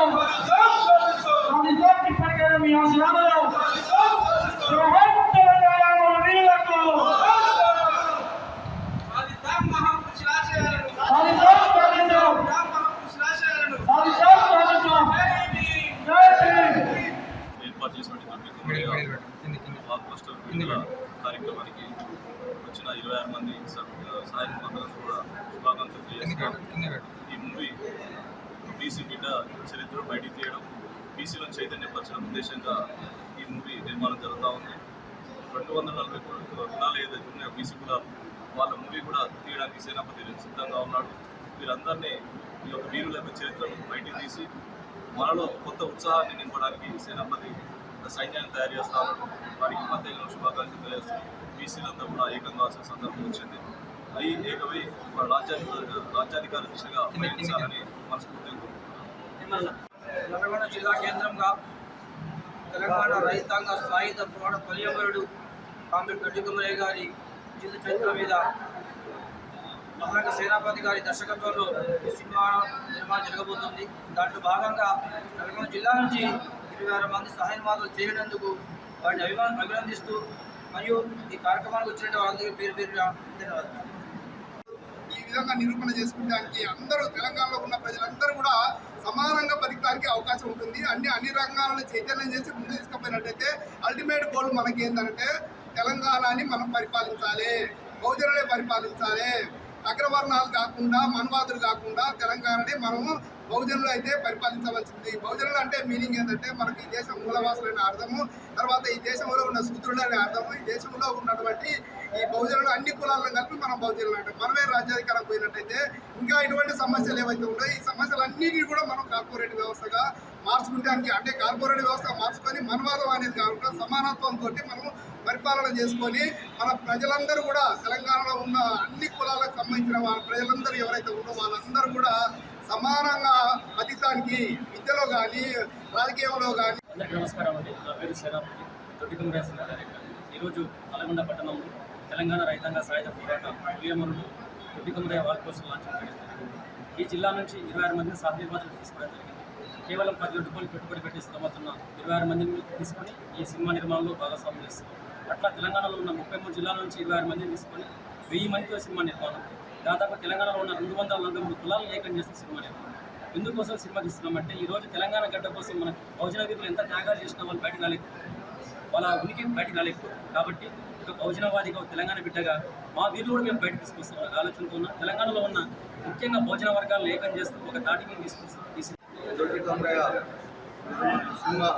మీ ఆశయాలను ఏర్పాటు చేసినటువంటి కార్యక్రమానికి వచ్చిన 26 మంది సహాయ నిర్మాతలకు కూడా శుభాకాంక్షలు తెలియజేస్తున్నాను. ఈ మూవీ బీసీ బిడ్డ చరిత్ర బయటికి తీయడం, బీసీలను చైతన్యపరచడం ఉద్దేశంగా ఈ మూవీ నిర్మాణం జరుగుతూ ఉంది. 240 కులాలు ఏదైతే ఉన్నాయో బీసీ కులాలు, వాళ్ళ మూవీ కూడా తీయడానికి సేనాపతి సిద్ధంగా ఉన్నాడు. వీరందరినీ ఈ యొక్క వీరుల యొక్క చరిత్రను బయటికి తీసి మనలో కొత్త ఉత్సాహాన్ని నింపడానికి సేనాపతి సైన్యాన్ని తయారు చేస్తాను. వారికి ప్రత్యేక శుభాకాంక్షలు తెలియజేస్తాను. బీసీలంతా కూడా ఏకంగా కావాల్సిన సందర్భం వచ్చింది. అవి ఏకమై రాజ్యాధికార దిశగా ప్రయత్నించాలని మనస్ఫూర్తిగా కోరుకుంటున్నాను. నల్గొండ జిల్లా కేంద్రంగా తెలంగాణ రైతాంగ సాయుధ పోరాట పర్యావరుడు కామ్రేడ్ గడ్డి కొమరయ్య గారి జీవిత చరిత్ర మీద మహారాజ సేనాపతి గారి దర్శకత్వంలో సినిమా నిర్మాణం జరగబోతుంది. దాంట్లో భాగంగా నల్గొండ జిల్లా నుంచి 26 మంది సహాయ నిర్మాతలు చేరినందుకు వారిని అభినందిస్తూ మరియు ఈ కార్యక్రమానికి వచ్చిన వాళ్ళందరికీ పేరు ధన్యవాదాలు. ఈ విధంగా నిరూపణ చేసుకుంటానికి అందరూ తెలంగాణలో ఉన్న ప్రజలందరూ కూడా సమానంగా బతకడానికి అవకాశం ఉంటుంది. అన్ని రంగాలను చైతన్యం చేసి ముందు తీసుకుపోయినట్టయితే అల్టిమేట్ గోల్ మనకి ఏంటంటే తెలంగాణని మనం పరిపాలించాలి, బహుజనులే పరిపాలించాలి. అగ్రవర్ణాలు కాకుండా మనవాదులు కాకుండా తెలంగాణని మనము బహుజనులు అయితే పరిపాలించవలసింది. బహుజనులు అంటే మీనింగ్ ఏంటంటే మనకి ఈ దేశం మూలవాసులైన అర్థము, తర్వాత ఈ దేశంలో ఉన్న శూద్రులు అనే అర్థము, ఈ దేశంలో ఉన్నటువంటి ఈ బహుజనులు అన్ని కులాలను కలిపి మనం బహుజనులు అంటే మనమే రాజ్యాధికారం పోయినట్టయితే ఇంకా ఇటువంటి సమస్యలు ఏవైతే ఉన్నాయో ఈ సమస్యలన్నిటినీ కూడా మనం కార్పొరేట్ వ్యవస్థగా మార్చుకుంటానికి అంటే కార్పొరేట్ వ్యవస్థ మార్చుకొని మనవాదం అనేది కాకుండా సమానత్వంతో మనం పరిపాలన చేసుకొని మన ప్రజలందరూ కూడా తెలంగాణలో ఉన్న అన్ని కులాలకు సంబంధించిన వాళ్ళ ప్రజలందరూ ఎవరైతే ఉన్నారో వాళ్ళందరూ కూడా సమానంగా బతకడానికి విద్యలో కానీ రాజకీయంలో కానీ. అందరికీ నమస్కారం అండి. నా పేరు సేనాపతి గడ్డి కొమరయ్య. ఈరోజు నల్గొండ పట్టణంలో తెలంగాణ రైతాంగ సాయుధ పోరాట ప్రియమరుడు తొట్టికొమరయ్య వాల్ పోస్టర్ లాంచ్ చేయడం జరిగింది. ఈ జిల్లా నుంచి 26 మందిని సాధ్యబాధలు తీసుకోవడం జరిగింది. కేవలం 10 రూపాయలు పెట్టుబడి పెట్టి స్థితమవుతున్న 26 మందిని తీసుకొని ఈ సినిమా నిర్మాణంలో భాగస్వామ్యం చేస్తారు. అట్లా తెలంగాణలో ఉన్న 33 జిల్లాల నుంచి 26 మందిని తీసుకొని 1000 మందితో సినిమా నిర్మాణం. దాదాపు తెలంగాణలో ఉన్న 243 కులాలను ఏకం చేసిన సినిమా నిర్మాణం. ఎందుకోసం సినిమా తీస్తున్నామంటే ఈరోజు తెలంగాణ గడ్డ కోసం మన బహుజన వీరులు ఎంత త్యాగాలు చేసినా వాళ్ళు బయటకు రాలేకపోయారు, వాళ్ళ ఉనికి బయటకు రాలేకపోయారు. కాబట్టి ఒక బహుజనవాదిగా తెలంగాణ బిడ్డగా మా వీరులు కూడా మేము బయటకు తీసుకొస్తాం ఆలోచనతో ఉన్న తెలంగాణలో ఉన్న ముఖ్యంగా బహుజన వర్గాలను ఏకం చేస్తూ ఒక తాటి మేము తీసుకొస్తాం. తొట్టికొమరయ్య సినిమా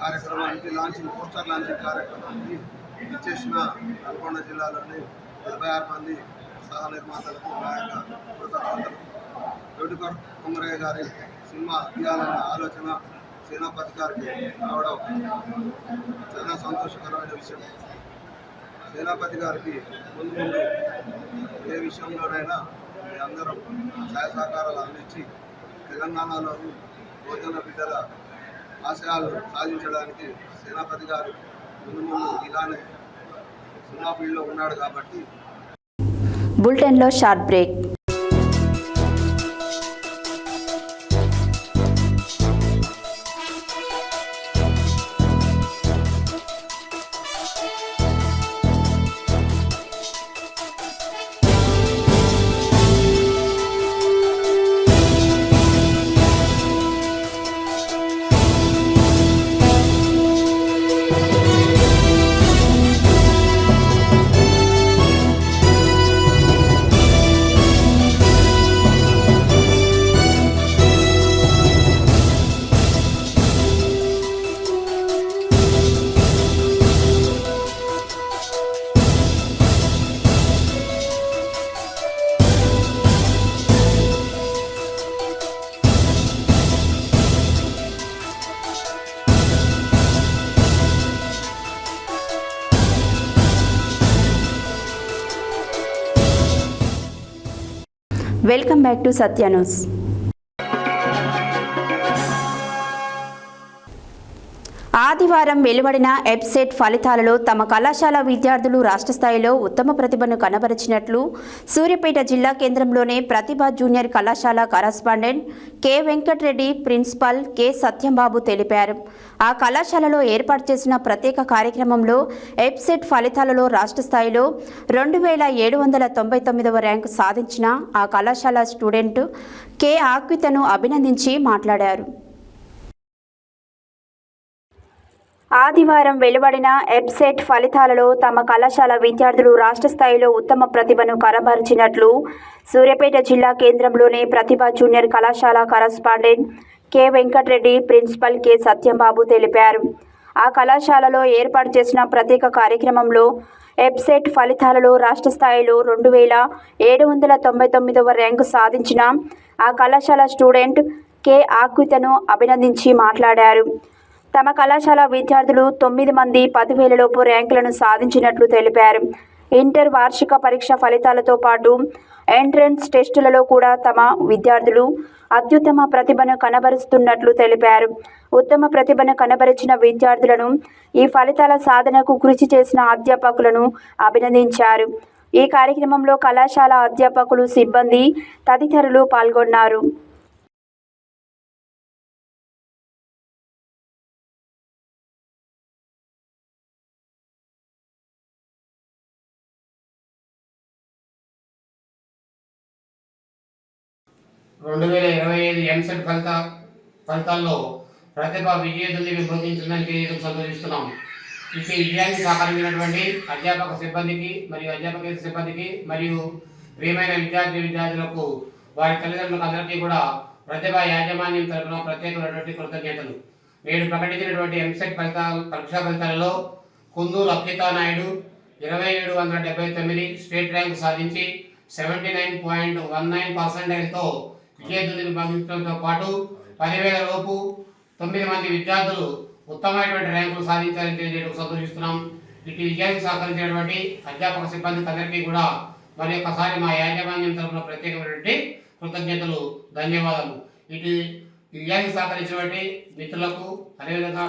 కార్యక్రమానికి లాంచింగ్ పోస్టర్ లాంచింగ్ కార్యక్రమానికి ఇచ్చేసిన నల్గొండ జిల్లాలోని 26 మంది సహ నిర్మాతలకు నాయక కృతజ్ఞతలు. తొట్టికొమరయ్య గారి సినిమా తీయాలన్న ఆలోచన సేనాపతి గారికి రావడం చాలా సంతోషకరమైన విషయం. సేనాపతి గారికి ముందు ముందు ఏ విషయంలోనైనా మీ అందరం సహాయ సహకారాలు అందించి తెలంగాణలో బహుజన బిడ్డల ఆశయాలు సాధించడానికి సేనాపతి గారు ముందు ముందు ఇలానే సినిమా ఫీల్డ్లో ఉన్నాడు కాబట్టి. బులెటిన్లో short break. Welcome back to Satya news. ఆదివారం వెలువడిన ఎబ్సెట్ ఫలితాలలో తమ కళాశాల విద్యార్థులు రాష్ట్ర స్థాయిలో ఉత్తమ ప్రతిభను కనబరిచినట్లు సూర్యాపేట జిల్లా కేంద్రంలోని ప్రతిభ జూనియర్ కళాశాల correspondent K Venkatareddy, principal K Satyambabu తెలిపారు. ఆ కళాశాలలో ఏర్పాటు చేసిన ప్రత్యేక కార్యక్రమంలో ఎబ్సెట్ ఫలితాలలో రాష్ట్ర స్థాయిలో 2799వ ర్యాంకు సాధించిన ఆ కళాశాల స్టూడెంట్ కె ఆక్వితను అభినందించి మాట్లాడారు. ఆదివారం వెలువడిన ఎబ్సెట్ ఫలితాలలో తమ కళాశాల విద్యార్థులు రాష్ట్ర స్థాయిలో ఉత్తమ ప్రతిభను కనబరిచినట్లు సూర్యాపేట జిల్లా కేంద్రంలోని ప్రతిభ జూనియర్ కళాశాల correspondent K Venkatareddy, principal K Satyambabu తెలిపారు. ఆ కళాశాలలో ఏర్పాటు చేసిన ప్రత్యేక కార్యక్రమంలో ఎబ్సెట్ ఫలితాలలో రాష్ట్ర స్థాయిలో 2799వ ర్యాంకు సాధించిన ఆ కళాశాల స్టూడెంట్ కె ఆక్వితను అభినందించి మాట్లాడారు. తమ కళాశాల విద్యార్థులు 9 మంది 10,000 లోపు ర్యాంకులను సాధించినట్లు తెలిపారు. ఇంటర్ వార్షిక పరీక్ష ఫలితాలతో పాటు ఎంట్రన్స్ టెస్టులలో కూడా తమ విద్యార్థులు అత్యుత్తమ ప్రతిభను కనబరుస్తున్నట్లు తెలిపారు. ఉత్తమ ప్రతిభను కనబరిచిన విద్యార్థులను, ఈ ఫలితాల సాధనకు కృషి చేసిన అధ్యాపకులను అభినందించారు. ఈ కార్యక్రమంలో కళాశాల అధ్యాపకులు, సిబ్బంది తదితరులు పాల్గొన్నారు. ఎంసెట్ ఫలితాల్లో ప్రతిభ విజేతల్ని విభజించిందని తెలియడం సంతోషిస్తున్నాం. ఈ విజయానికి సహకరించినటువంటి అధ్యాపక సిబ్బందికి మరియు అధ్యాపకేతర సిబ్బందికి మరియు ప్రియమైన విద్యార్థులకు, వారి తల్లిదండ్రులకు అందరికీ కూడా ప్రతిభ యాజమాన్యం తరపున ప్రత్యేకమైనటువంటి కృతజ్ఞతలు. నేడు ప్రకటించినటువంటి ఎంసెట్ పరీక్షా ఫలితాలలో కుందూరు అప్పితా నాయుడు 2779 స్టేట్ ర్యాంకు సాధించి 79.19%తో విజేతల్ని విభజించడంతో పాటు 10,000 లోపు 9 మంది విద్యార్థులు ఉత్తమమైనటువంటి ర్యాంకులు సాధించాలని తెలియజేయడం సంతోషిస్తున్నాం. ఇటు విజయానికి సహకరించినటువంటి అధ్యాపక సిబ్బందికి అందరికీ కూడా మరి ఒక్కసారి మా యాజమాన్యం తరఫున ప్రత్యేకమైనటువంటి కృతజ్ఞతలు, ధన్యవాదాలు. ఇటు విజయానికి సహకరించినటువంటి మిత్రులకు, అదేవిధంగా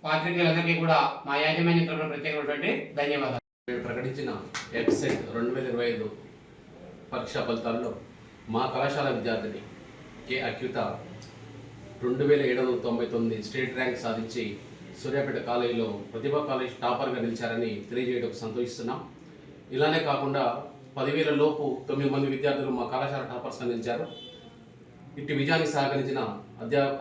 పాత్రికేయులందరికీ కూడా మా యాజమాన్యం తరఫున ప్రత్యేకమైనటువంటి ధన్యవాదాలు. ప్రకటించిన ఎక్సెట్ 2025 పరీక్షా ఫలితాల్లో మా కళాశాల విద్యార్థిని కె అక్యుత 2799 స్టేట్ ర్యాంక్ సాధించి సూర్యాపేట కాలేజీలో ప్రతిభా కాలేజ్ టాపర్గా నిలిచారని తెలియజేయడం సంతోషిస్తున్నాం. ఇలానే కాకుండా 10,000 లోపు 9 మంది విద్యార్థులు మా కళాశాల టాపర్స్గా నిలిచారు. ఇట్టి విజయానికి సహకరించిన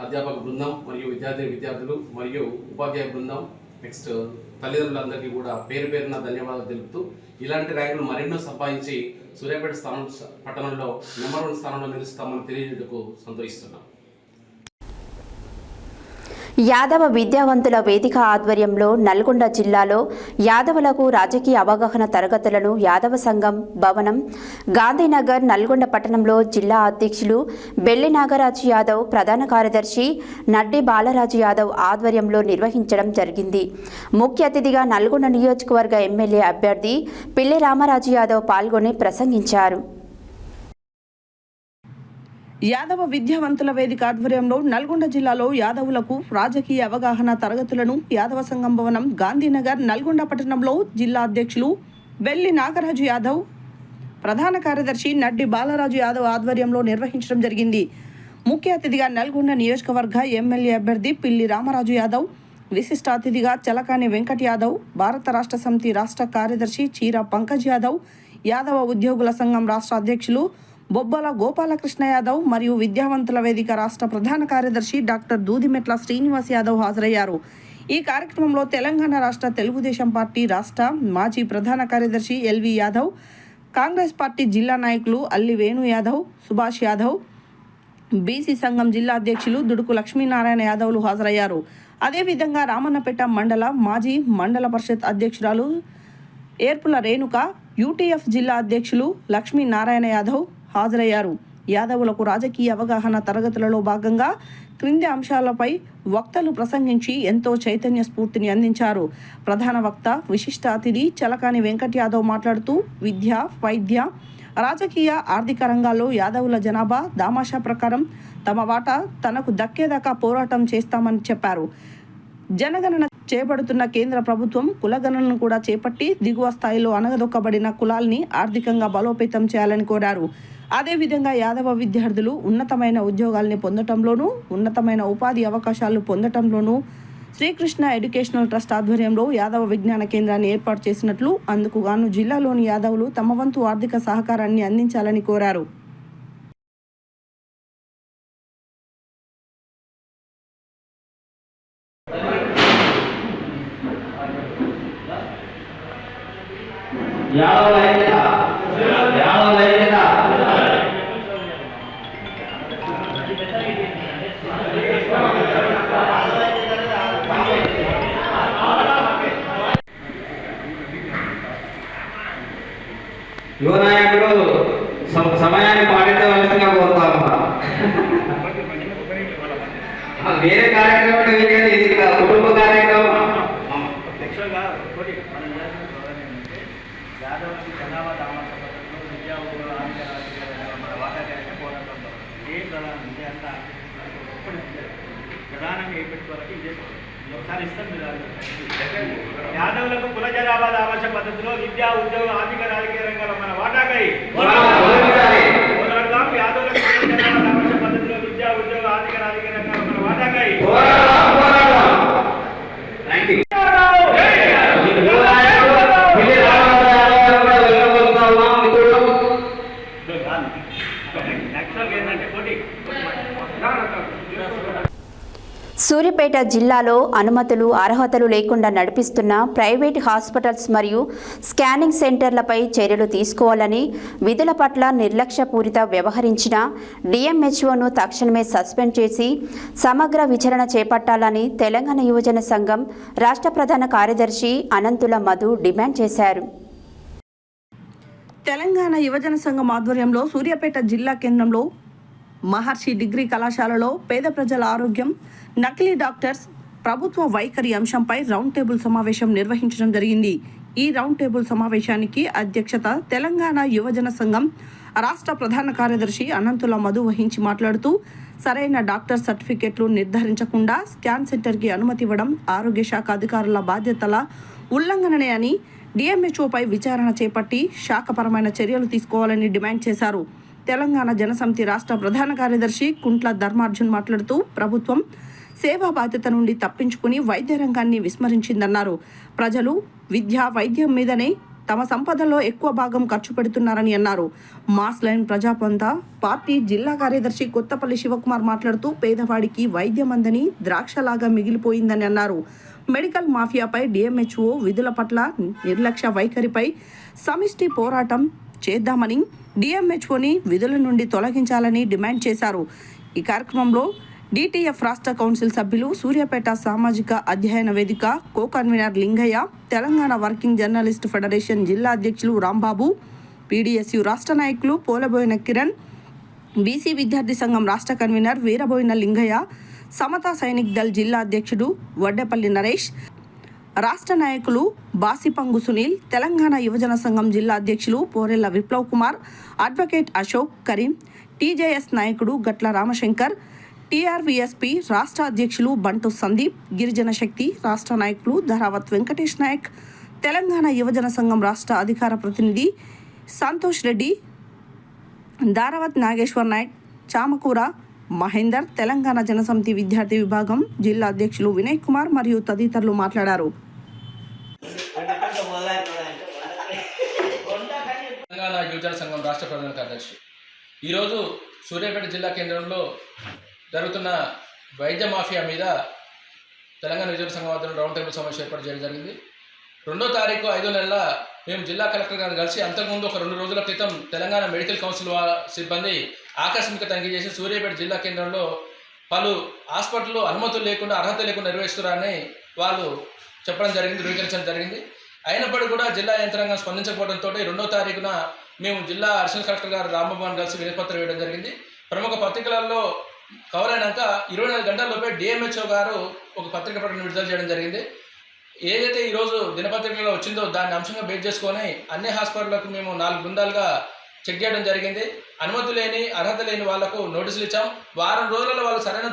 అధ్యాపక బృందం మరియు విద్యార్థులు మరియు ఉపాధ్యాయ బృందం నెక్స్ట్ తల్లిదండ్రులందరికీ కూడా పేరు పేరున ధన్యవాదాలు తెలుపుతూ ఇలాంటి ర్యాంకులు మరెన్నో సంపాదించి సూర్యాపేట పట్టణంలో నెంబర్ 1 స్థానంలో నిలుస్తామని తెలియజేందుకు సంతోషిస్తున్నాం. యాదవ విద్యావంతుల వేదిక ఆధ్వర్యంలో నల్గొండ జిల్లాలో యాదవులకు రాజకీయ అవగాహన తరగతులను యాదవ సంఘం భవనం గాంధీనగర్ నల్గొండ పట్టణంలో జిల్లా అధ్యక్షులు బెల్లి నాగరాజు యాదవ్, ప్రధాన కార్యదర్శి నడ్డి బాలరాజు యాదవ్ ఆధ్వర్యంలో నిర్వహించడం జరిగింది. ముఖ్య అతిథిగా నల్గొండ నియోజకవర్గ ఎమ్మెల్యే అభ్యర్థి పిల్లి రామరాజు యాదవ్ పాల్గొని ప్రసంగించారు. యాదవ విద్యావంతుల వేదిక ఆధ్వర్యంలో నల్గొండ జిల్లాలో యాదవులకు రాజకీయ అవగాహన తరగతులను యాదవ సంఘం భవనం గాంధీనగర్ నల్గొండ పట్టణంలో జిల్లా అధ్యక్షులు బెల్లి నాగరాజు యాదవ్, ప్రధాన కార్యదర్శి నడ్డి బాలరాజు యాదవ్ ఆధ్వర్యంలో నిర్వహించడం జరిగింది. ముఖ్య అతిథిగా నల్గొండ నియోజకవర్గ ఎమ్మెల్యే అభ్యర్థి పిల్లి రామరాజు యాదవ్, విశిష్ట అతిథిగా చలకాని వెంకట్ యాదవ్, భారత రాష్ట్ర సమితి రాష్ట్ర కార్యదర్శి చీర పంకజ్ యాదవ్, యాదవ ఉద్యోగుల సంఘం రాష్ట్ర అధ్యక్షులు బొబ్బల గోపాలకృష్ణ యాదవ్ మరియు విద్యావంతుల వేదిక రాష్ట్ర ప్రధాన కార్యదర్శి డాక్టర్ దూదిమెట్ల శ్రీనివాస్ యాదవ్ హాజరయ్యారు. ఈ కార్యక్రమంలో తెలంగాణ రాష్ట్ర తెలుగుదేశం పార్టీ రాష్ట్ర మాజీ ప్రధాన కార్యదర్శి ఎల్వి యాదవ్, కాంగ్రెస్ పార్టీ జిల్లా నాయకులు అల్లి వేణు యాదవ్, సుభాష్ యాదవ్, బీసీ సంఘం జిల్లా అధ్యక్షులు దుడుకు లక్ష్మీనారాయణ యాదవ్లు హాజరయ్యారు. అదేవిధంగా రామన్నపేట మండల మాజీ మండల పరిషత్ అధ్యక్షురాలు ఏర్పుల రేణుక, యూటీఎఫ్ జిల్లా అధ్యక్షులు లక్ష్మీనారాయణ యాదవ్ హాజరయ్యారు. యాదవులకు రాజకీయ అవగాహన తరగతులలో భాగంగా క్రింది అంశాలపై వక్తలు ప్రసంగించి ఎంతో చైతన్య స్ఫూర్తిని అందించారు. ప్రధాన వక్త విశిష్ట అతిథి చలకాని వెంకట్ యాదవ్ మాట్లాడుతూ విద్య, వైద్య, రాజకీయ, ఆర్థిక రంగాల్లో యాదవుల జనాభా దామాషా ప్రకారం తమ వాటా తనకు దక్కేదాకా పోరాటం చేస్తామని చెప్పారు. జనగణన చేపడుతున్న కేంద్ర ప్రభుత్వం కులగణనను కూడా చేపట్టి దిగువ స్థాయిలో అణగదొక్కబడిన కులాల్ని ఆర్థికంగా బలోపేతం చేయాలని కోరారు. అదేవిధంగా యాదవ విద్యార్థులు ఉన్నతమైన ఉద్యోగాల్ని పొందటంలోనూ, ఉన్నతమైన ఉపాధి అవకాశాలు పొందటంలోనూ శ్రీకృష్ణ ఎడ్యుకేషనల్ ట్రస్ట్ ఆధ్వర్యంలో యాదవ విజ్ఞాన కేంద్రాన్ని ఏర్పాటు చేసినట్లు, అందుకు గాను జిల్లాలోని యాదవులు తమ వంతు ఆర్థిక సహకారాన్ని అందించాలని కోరారు. యువ నాయకుడు సమయాన్ని పాటించవలసిందిగా కోరుతామా. వేరే కార్యక్రమం ఇది కుటుంబ కార్యక్రమం. ప్రధానంగా ఏ పెట్టుకోవాలంటే ఇదే ఒకసారి ఇస్తాం. యాదవులకు కుల జనాభా దామాషా పద్ధతిలో విద్యా, ఉద్యోగ, ఆర్థిక, రాజకీయ రంగాల మన వాటాకై పోరాడదాం. యాదవులకు కుల జనాభా దామాషా పద్ధతిలో విద్యా, ఉద్యోగ, ఆర్థిక, రాజకీయ రంగాల మన వాటాకై సూర్యాపేట జిల్లాలో అనుమతులు, అర్హతలు లేకుండా నడిపిస్తున్న ప్రైవేట్ హాస్పిటల్స్ మరియు స్కానింగ్ సెంటర్లపై చర్యలు తీసుకోవాలని, విధుల పట్ల నిర్లక్ష్యపూరిత వ్యవహరించిన డిఎంహెచ్ఓను తక్షణమే సస్పెండ్ చేసి సమగ్ర విచారణ చేపట్టాలని తెలంగాణ యువజన సంఘం రాష్ట్ర ప్రధాన కార్యదర్శి అనంతుల మధు డిమాండ్ చేశారు. తెలంగాణ యువజన సంఘం ఆధ్వర్యంలో సూర్యాపేట జిల్లా కేంద్రంలో మహర్షి డిగ్రీ కళాశాలలో పేద ప్రజల ఆరోగ్యం, నకిలీ డాక్టర్స్, ప్రభుత్వ వైఖరి అంశంపై రౌండ్ టేబుల్ సమావేశం నిర్వహించడం జరిగింది. ఈ రౌండ్ టేబుల్ సమావేశానికి అధ్యక్షత తెలంగాణ యువజన సంఘం రాష్ట్ర ప్రధాన కార్యదర్శి అనంతుల మధు వహించి మాట్లాడుతూ, సరైన డాక్టర్ సర్టిఫికెట్లు నిర్ధారించకుండా స్కాన్ సెంటర్కి అనుమతి ఇవ్వడం ఆరోగ్య శాఖ అధికారుల బాధ్యతల ఉల్లంఘననే అని, డిఎంహెచ్ఓపై విచారణ చేపట్టి శాఖపరమైన చర్యలు తీసుకోవాలని డిమాండ్ చేశారు. తెలంగాణ జనసమితి రాష్ట్ర ప్రధాన కార్యదర్శి కుంట్ల ధర్మార్జున్ మాట్లాడుతూ ప్రభుత్వం సేవా బాధ్యత నుండి తప్పించుకుని వైద్య రంగాన్ని విస్మరించిందన్నారు. ప్రజలు విద్య, వైద్యం మీదనే తమ సంపదలో ఎక్కువ భాగం ఖర్చు పెడుతున్నారని అన్నారు. మాస్ లైన్ ప్రజాపంత పార్టీ జిల్లా కార్యదర్శి కొత్తపల్లి శివకుమార్ మాట్లాడుతూ పేదవాడికి వైద్యం అందని ద్రాక్షలాగా మిగిలిపోయిందని అన్నారు. మెడికల్ మాఫియాపై డిఎంహెచ్ఓ విధుల పట్ల నిర్లక్ష్య వైఖరిపై సమిష్టి పోరాటం చేద్దామని, డిఎంహెచ్ఓని విధుల నుండి తొలగించాలని డిమాండ్ చేశారు. ఈ కార్యక్రమంలో డిటిఎఫ్ రాష్ట్ర కౌన్సిల్ సభ్యులు, సూర్యాపేట సామాజిక అధ్యయన వేదిక co convener Lingaiah, Telangana working journalist federation జిల్లా అధ్యక్షులు రాంబాబు, పీడీఎస్యు రాష్ట్ర నాయకులు పోలబోయిన కిరణ్, బీసీ విద్యార్థి సంఘం రాష్ట్ర కన్వీనర్ వీరబోయిన లింగయ్య, సమతా సైనిక్ దళ్ జిల్లా అధ్యక్షుడు వడ్డేపల్లి నరేష్, రాష్ట్ర నాయకులు బాసిపంగు సునీల్, తెలంగాణ యువజన సంఘం జిల్లా అధ్యక్షులు పోరెల్ల విప్లవ్ కుమార్, అడ్వకేట్ అశోక్ కరీం, టీజేఎస్ నాయకుడు గట్ల రామశంకర్, టీఆర్వీఎస్పీ రాష్ట్ర అధ్యక్షులు బంటు సందీప్, గిరిజన శక్తి రాష్ట్ర నాయకులు ధరావత్ వెంకటేష్ నాయక్, తెలంగాణ యువజన సంఘం రాష్ట్ర అధికార ప్రతినిధి సంతోష్ రెడ్డి, దారావత్ నాగేశ్వర్ నాయక్, చామకూర మహేందర్, తెలంగాణ జనసమితి విద్యార్థి విభాగం జిల్లా అధ్యక్షులు వినయ్ కుమార్ మరియు తదితరులు మాట్లాడారు. తెలంగాణ యువజన సంఘం రాష్ట్ర ప్రధాన కార్యదర్శి ఈరోజు సూర్యాపేట జిల్లా కేంద్రంలో జరుగుతున్న వైద్య మాఫియా మీద తెలంగాణ యువజన సంఘం ఆధ్వర్యంలో రౌండ్ టేబుల్ సమావేశం ఏర్పాటు చేయడం జరిగింది. 2వ తారీఖు 5వ నెల మేము జిల్లా కలెక్టర్ గారిని కలిసి అంతకుముందు ఒక 2 రోజుల క్రితం తెలంగాణ మెడికల్ కౌన్సిల్ సిబ్బంది ఆకస్మిక తనిఖీ చేసి సూర్యాపేట జిల్లా కేంద్రంలో పలు హాస్పిటల్లో అనుమతులు లేకుండా, అర్హత లేకుండా నిర్వహిస్తున్నారని వాళ్ళు చెప్పడం జరిగింది, ధృవీకరించడం జరిగింది. అయినప్పటికీ కూడా జిల్లా యంత్రాంగం స్పందించకపోవడంతో 2వ తారీఖున మేము జిల్లా అడిషనల్ కలెక్టర్ గారు రాంబాబుని కలిసి వినతిపత్రం వేయడం జరిగింది. ప్రముఖ పత్రికలలో కవర్ అయినాక 24 గంటలలోపే డిఎంహెచ్ఓ గారు ఒక పత్రిక ప్రకటన విడుదల చేయడం జరిగింది. ఏదైతే ఈరోజు దినపత్రికలో వచ్చిందో దాన్ని అంశంగా బేస్ చేసుకొని అన్ని హాస్పిటళ్లకు మేము 4 బృందాలుగా చెక్ చేయడం జరిగింది. అనుమతి లేని, అర్హత లేని వాళ్లకు నోటీసులు ఇచ్చాం. వారం రోజులలో వాళ్ళు సరైన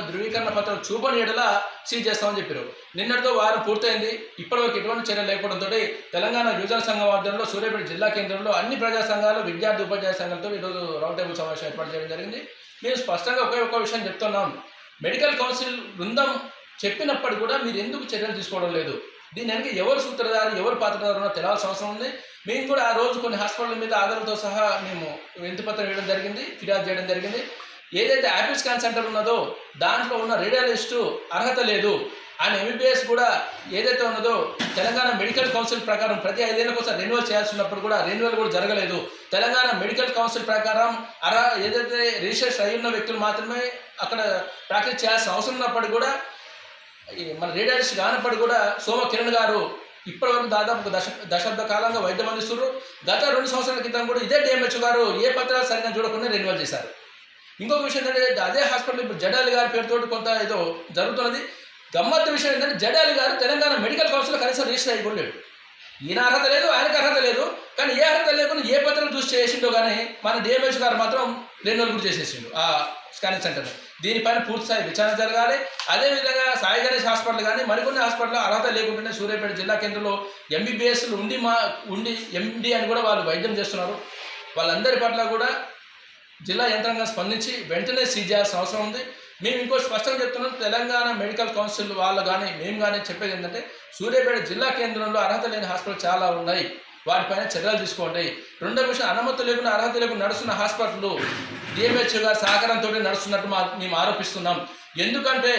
ధృవీకరణ పత్రం చూపని ఏడలా సీజ్ చేస్తామని చెప్పారు. నిన్నటితో వారం పూర్తయింది. ఇప్పటివరకు ఎటువంటి చర్యలు లేకపోవడంతో తెలంగాణ యువజన సంఘం ఆధ్వర్యంలో సూర్యాపేట జిల్లా కేంద్రంలో అన్ని ప్రజా సంఘాలు, విద్యార్థి ఉపాధ్యాయ సంఘాలతో ఈరోజు రౌండ్ టేబుల్ సమావేశం ఏర్పాటు చేయడం జరిగింది. మేము స్పష్టంగా ఒకే విషయం చెప్తున్నాం. మెడికల్ కౌన్సిల్ బృందం చెప్పినప్పటికీ కూడా మీరు ఎందుకు చర్యలు తీసుకోవడం లేదు? దీని వెనక ఎవరు సూత్రధారి, ఎవరు పాత్రధారో తెలవాల్సిన అవసరం ఉంది. మేము కూడా ఆ రోజు కొన్ని హాస్పిటల్ మీద ఆధారాలతో సహా మేము వినతిపత్రం వేయడం జరిగింది, ఫిర్యాదు చేయడం జరిగింది. ఏదైతే యాపిల్ స్కాన్ సెంటర్ ఉన్నదో దాంట్లో ఉన్న రేడియాలజిస్టు అర్హత లేదు. ఆయన ఎంబీబీఎస్ కూడా ఏదైతే ఉన్నదో తెలంగాణ మెడికల్ కౌన్సిల్ ప్రకారం ప్రతి 5 ఏళ్ళ కోసం రెన్యువల్ చేయాల్సి ఉన్నప్పుడు కూడా రెన్యువల్ కూడా జరగలేదు. తెలంగాణ మెడికల్ కౌన్సిల్ ప్రకారం ఏదైతే రిజిస్ట్రేషన్ అయి ఉన్న వ్యక్తులు మాత్రమే అక్కడ ప్రాక్టీస్ చేయాల్సిన అవసరం ఉన్నప్పటికీ కూడా మన రేడియాలజిస్ట్ కానప్పటికీ కూడా సోమ కిరణ్ గారు ఇప్పటివరకు దాదాపు ఒక దశాబ్ద కాలంగా వైద్యం అందిస్తున్నారు. గత 2 సంవత్సరాల క్రితం కూడా ఇదే డిఎంహెచ్ఓ గారు ఏ పత్రాలు సరిగ్గా చూడకుండా రెన్యువల్ చేశారు. ఇంకొక విషయం ఏంటంటే అదే హాస్పిటల్ ఇప్పుడు జడాలి గారి పేరుతో కొంత ఏదో జరుగుతున్నది. గమ్మత్తు విషయం ఏంటంటే జడాలి గారు తెలంగాణ మెడికల్ కౌన్సిల్ కనీసం రిజిస్టర్ అయిపోలేడు. ఈయన అర్హత లేదు, ఆయనకు అర్హత లేదు. కానీ ఏ అర్హత లేకుండా ఏ పత్రాలు చూసి చేసిండో కానీ మన డిఎంహెచ్ గారు మాత్రం రెన్యువల్ కూడా చేసేసిండు ఆ స్కానింగ్ సెంటర్. దీనిపైన పూర్తిస్థాయి విచారణ జరగాలి. అదేవిధంగా సాయి గణేష్ హాస్పిటల్ కానీ మరికొన్ని హాస్పిటల్లో అర్హత లేకుండానే సూర్యాపేట జిల్లా కేంద్రంలో ఎంబీబీఎస్లు ఉండి ఎండి అని కూడా వాళ్ళు వైద్యం చేస్తున్నారు. వాళ్ళందరి పట్ల కూడా జిల్లా యంత్రాంగం స్పందించి వెంటనే సీజ్ చేయాల్సిన అవసరం ఉంది. మేము ఇంకో స్పష్టంగా చెప్తున్నాం, తెలంగాణ మెడికల్ కౌన్సిల్ వాళ్ళు కానీ మేము కానీ చెప్పేది ఏంటంటే సూర్యాపేట జిల్లా కేంద్రంలో అర్హత లేని హాస్పిటల్ చాలా ఉన్నాయి, వాటిపైన చర్యలు తీసుకోండి. రెండో విషయం, అనుమతి లేకుండా అర్హత లేకుండా నడుస్తున్న హాస్పిటల్ డిఎంహెచ్ఓ గారి సహకారంతో నడుస్తున్నట్టు మేము ఆరోపిస్తున్నాం. ఎందుకంటే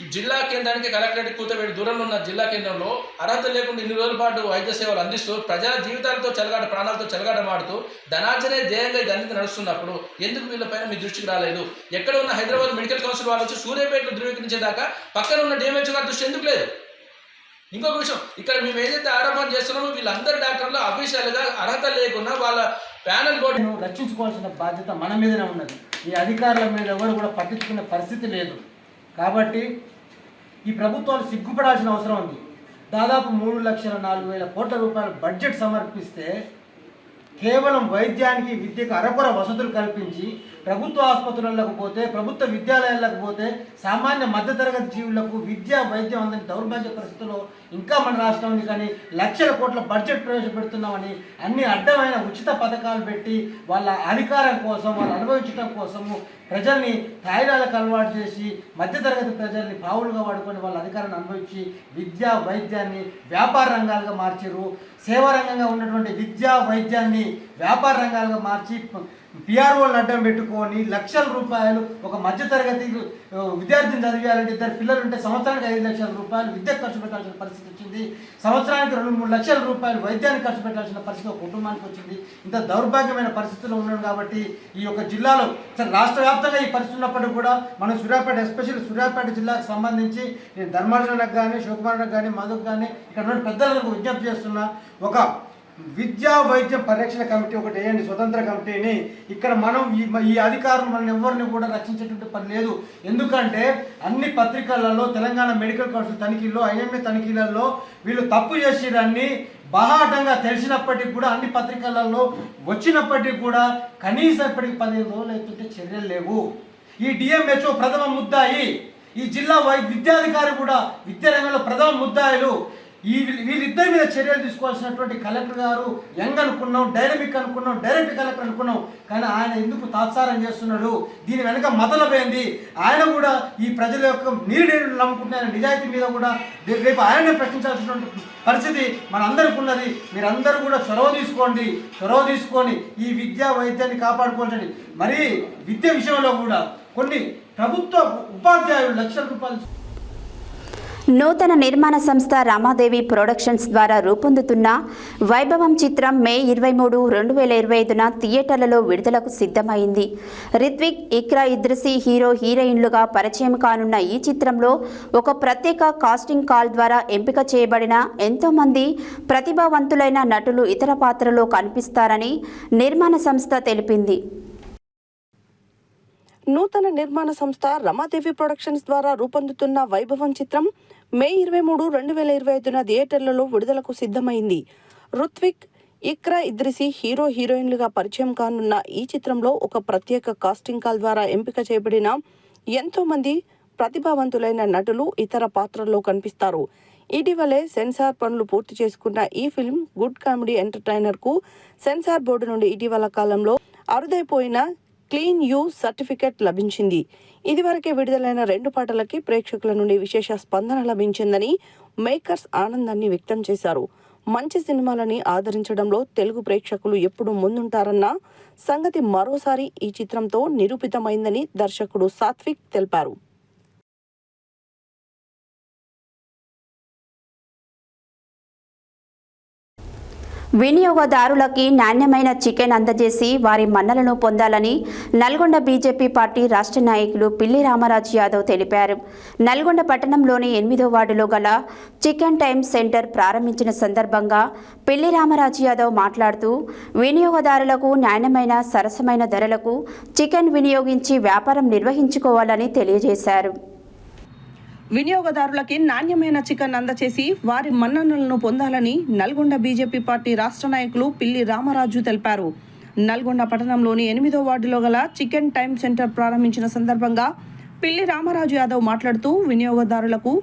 ఈ జిల్లా కేంద్రానికి కలెక్టరేట్ కూతవేడి దూరంలో ఉన్న జిల్లా కేంద్రంలో అర్హత లేకుండా 2 రోజుల పాటు వైద్య సేవలు అందిస్తూ ప్రజా జీవితాలతో ప్రాణాలతో చెలగాటమాడుతూ ధనార్జనే ధ్యేయంగా ఇది అన్ని నడుస్తున్నప్పుడు ఎందుకు వీళ్ళపైన మీ దృష్టికి రాలేదు? ఎక్కడ ఉన్న హైదరాబాద్ మెడికల్ కౌన్సిల్ వాళ్ళు వచ్చి సూర్యాపేటలో ధృవీకరించేదాకా పక్కన ఉన్న డిఎంహెచ్ఓ గారి దృష్టి ఎందుకు లేదు? ఇంకొక విషయం, ఇక్కడ మేము ఏదైతే ఆరోపణ చేస్తున్నామో వీళ్ళందరూ డాక్టర్లు అఫీషియల్గా అర్హత లేకుండా వాళ్ళ ప్యానల్ బోర్డును రక్షించుకోవాల్సిన బాధ్యత మన మీదనే ఉన్నది. ఈ అధికారుల మీద ఎవరు కూడా పట్టించుకునే పరిస్థితి లేదు. కాబట్టి ఈ ప్రభుత్వాలు సిగ్గుపడాల్సిన అవసరం ఉంది. దాదాపు 3,04,000 కోట్ల రూపాయల బడ్జెట్ సమర్పిస్తే కేవలం వైద్యానికి, విద్యకు అరకొర వసతులు కల్పించి ప్రభుత్వ ఆసుపత్రులకు పోతే, ప్రభుత్వ విద్యాలయాలకు పోతే సామాన్య మధ్యతరగతి జీవులకు విద్య వైద్యం అందని దౌర్భాగ్య పరిస్థితుల్లో ఇంకా మన రాష్ట్రం ఉంది. కానీ లక్షల కోట్ల బడ్జెట్ ప్రవేశపెడుతున్నామని అన్ని అడ్డమైన ఉచిత పథకాలు పెట్టి వాళ్ళ అధికారం కోసం, వాళ్ళు అనుభవించడం కోసము ప్రజల్ని తాయిలాలకు అలవాటు చేసి మధ్యతరగతి ప్రజల్ని పావులుగా వాడుకొని వాళ్ళ అధికారాన్ని అనుభవించి విద్యా వైద్యాన్ని వ్యాపార రంగాలుగా మార్చారు. సేవా రంగంగా ఉన్నటువంటి విద్యా వైద్యాన్ని వ్యాపార రంగాలుగా మార్చి పిఆర్ఓలను అడ్డం పెట్టుకొని లక్షల రూపాయలు ఒక మధ్యతరగతి విద్యార్థిని చదివేయాలంటే, ఇద్దరు పిల్లలు ఉంటే సంవత్సరానికి 5 లక్షల రూపాయలు విద్యకు ఖర్చు పెట్టాల్సిన పరిస్థితి వచ్చింది. సంవత్సరానికి 2-3 లక్షల రూపాయలు వైద్యానికి ఖర్చు పెట్టాల్సిన పరిస్థితి ఒక కుటుంబానికి వచ్చింది. ఇంత దౌర్భాగ్యమైన పరిస్థితుల్లో ఉన్నాడు. కాబట్టి ఈ యొక్క జిల్లాలో రాష్ట్ర వ్యాప్తంగా ఈ పరిస్థితి ఉన్నప్పటికీ కూడా మనం సూర్యాపేట, ఎస్పెషల్లీ సూర్యాపేట జిల్లాకు సంబంధించి నేను ధర్మార్జనకు కానీ, శివకుమార్కి కానీ, మధుకు కానీ ఇక్కడ ఉన్న పెద్దలకు విజ్ఞప్తి చేస్తున్నా, ఒక విద్యా వైద్య పరిరక్షణ కమిటీ ఒకటి వేయండి, స్వతంత్ర కమిటీని. ఇక్కడ మనం ఈ అధికారులు మనం ఎవరిని కూడా రక్షించేటువంటి పని లేదు. ఎందుకంటే అన్ని పత్రికలలో తెలంగాణ మెడికల్ కౌన్సిల్ తనిఖీల్లో, ఐఎంఏ తనిఖీలలో వీళ్ళు తప్పు చేసేదాన్ని బాహాటంగా తెలిసినప్పటికీ కూడా అన్ని పత్రికలలో వచ్చినప్పటికీ కూడా కనీసం ఇప్పటికి 15 రోజులు అవుతుంటే చర్యలు లేవు. ఈ డిఎంహెచ్ఓ ప్రథమ ముద్దాయి, ఈ జిల్లా విద్యాధికారి కూడా విద్యారంగంలో ప్రథమ ముద్దాయిలు. వీళ్ళిద్దరి మీద చర్యలు తీసుకోవాల్సినటువంటి కలెక్టర్ గారు యంగ్ అనుకున్నాం, డైనమిక్ అనుకున్నాం, డైరెక్ట్ కలెక్టర్ అనుకున్నాం. కానీ ఆయన ఎందుకు తాత్సారం చేస్తున్నాడు? దీని వెనక మొదలుపోయింది. ఆయన కూడా ఈ ప్రజల యొక్క నీరు నమ్ముకుంటున్న నిజాయితీ మీద కూడా రేపు ఆయనే ప్రశ్నించాల్సినటువంటి పరిస్థితి మనందరికీ ఉన్నది. మీరందరూ కూడా చొరవ తీసుకొని ఈ విద్యా వైద్యాన్ని కాపాడుకోవాల్సింది. మరి విద్య విషయంలో కూడా కొన్ని ప్రభుత్వ ఉపాధ్యాయులు లక్షల రూపాయలు. నూతన నిర్మాణ సంస్థ రామాదేవి ప్రొడక్షన్స్ ద్వారా రూపొందుతున్న వైభవం చిత్రం మే 23, 2025న థియేటర్లలో విడుదలకు సిద్ధమైంది. రిత్విక్, ఇక్రా ఇద్రిసి హీరో హీరోయిన్లుగా పరిచయం కానున్న ఈ చిత్రంలో ఒక ప్రత్యేక కాస్టింగ్ కాల్ ద్వారా ఎంపిక చేయబడిన ఎంతోమంది ప్రతిభావంతులైన నటులు ఇతర పాత్రలో కనిపిస్తారని నిర్మాణ సంస్థ తెలిపింది. నూతన నిర్మాణ సంస్థ రమాదేవి ప్రొడక్షన్స్ ద్వారా రూపొందుతున్న వైభవం చిత్రం మే 23, 2025న థియేటర్లలో విడుదలకు సిద్ధమైంది. రుత్విక్, ఇక్రా ఇద్రిసి హీరో హీరోయిన్లుగా పరిచయం కానున్న ఈ చిత్రంలో ఒక ప్రత్యేక కాస్టింగ్ కాల్ ద్వారా ఎంపిక చేయబడిన ఎంతోమంది ప్రతిభావంతులైన నటులు ఇతర పాత్రల్లో కనిపిస్తారు. ఇటీవలే సెన్సార్ పనులు పూర్తి చేసుకున్న ఈ ఫిల్మ్ గుడ్ కామెడీ ఎంటర్టైనర్కు సెన్సార్ బోర్డు నుండి ఇటీవల కాలంలో అరుదైపోయిన క్లీన్ యూ సర్టిఫికెట్ లభించింది. ఇదివరకే విడుదలైన 2 పాటలకి ప్రేక్షకుల నుండి విశేష స్పందన లభించిందని మేకర్స్ ఆనందాన్ని వ్యక్తం చేశారు. మంచి సినిమాలని ఆదరించడంలో తెలుగు ప్రేక్షకులు ఎప్పుడూ ముందుంటారన్న సంగతి మరోసారి ఈ చిత్రంతో నిరూపితమైందని దర్శకుడు సాత్విక్ తెలిపారు. వినియోగదారులకి నాణ్యమైన చికెన్ అందజేసి వారి మన్నలను పొందాలని నల్గొండ బీజేపీ పార్టీ రాష్ట్ర నాయకులు పిల్లి రామరాజు యాదవ్ తెలిపారు. నల్గొండ పట్టణంలోని 8వ వార్డులో గల చికెన్ టైమ్ సెంటర్ ప్రారంభించిన సందర్భంగా పిల్లి రామరాజు యాదవ్ మాట్లాడుతూ వినియోగదారులకు నాణ్యమైన సరసమైన ధరలకు చికెన్ వినియోగించి వ్యాపారం నిర్వహించుకోవాలని తెలియజేశారు. వినియోగదారులకి నాణ్యమైన చికెన్ అందచేసి వారి మన్ననలను పొందాలని నల్గొండ బీజేపీ పార్టీ రాష్ట్ర నాయకులు పిల్లి రామరాజు తెలిపారు. నల్గొండ పట్టణంలోని 8వ వార్డులో గల చికెన్ టైమ్ సెంటర్ ప్రారంభించిన సందర్భంగా పిల్లి రామరాజు యాదవ్ మాట్లాడుతూ వినియోగదారులకు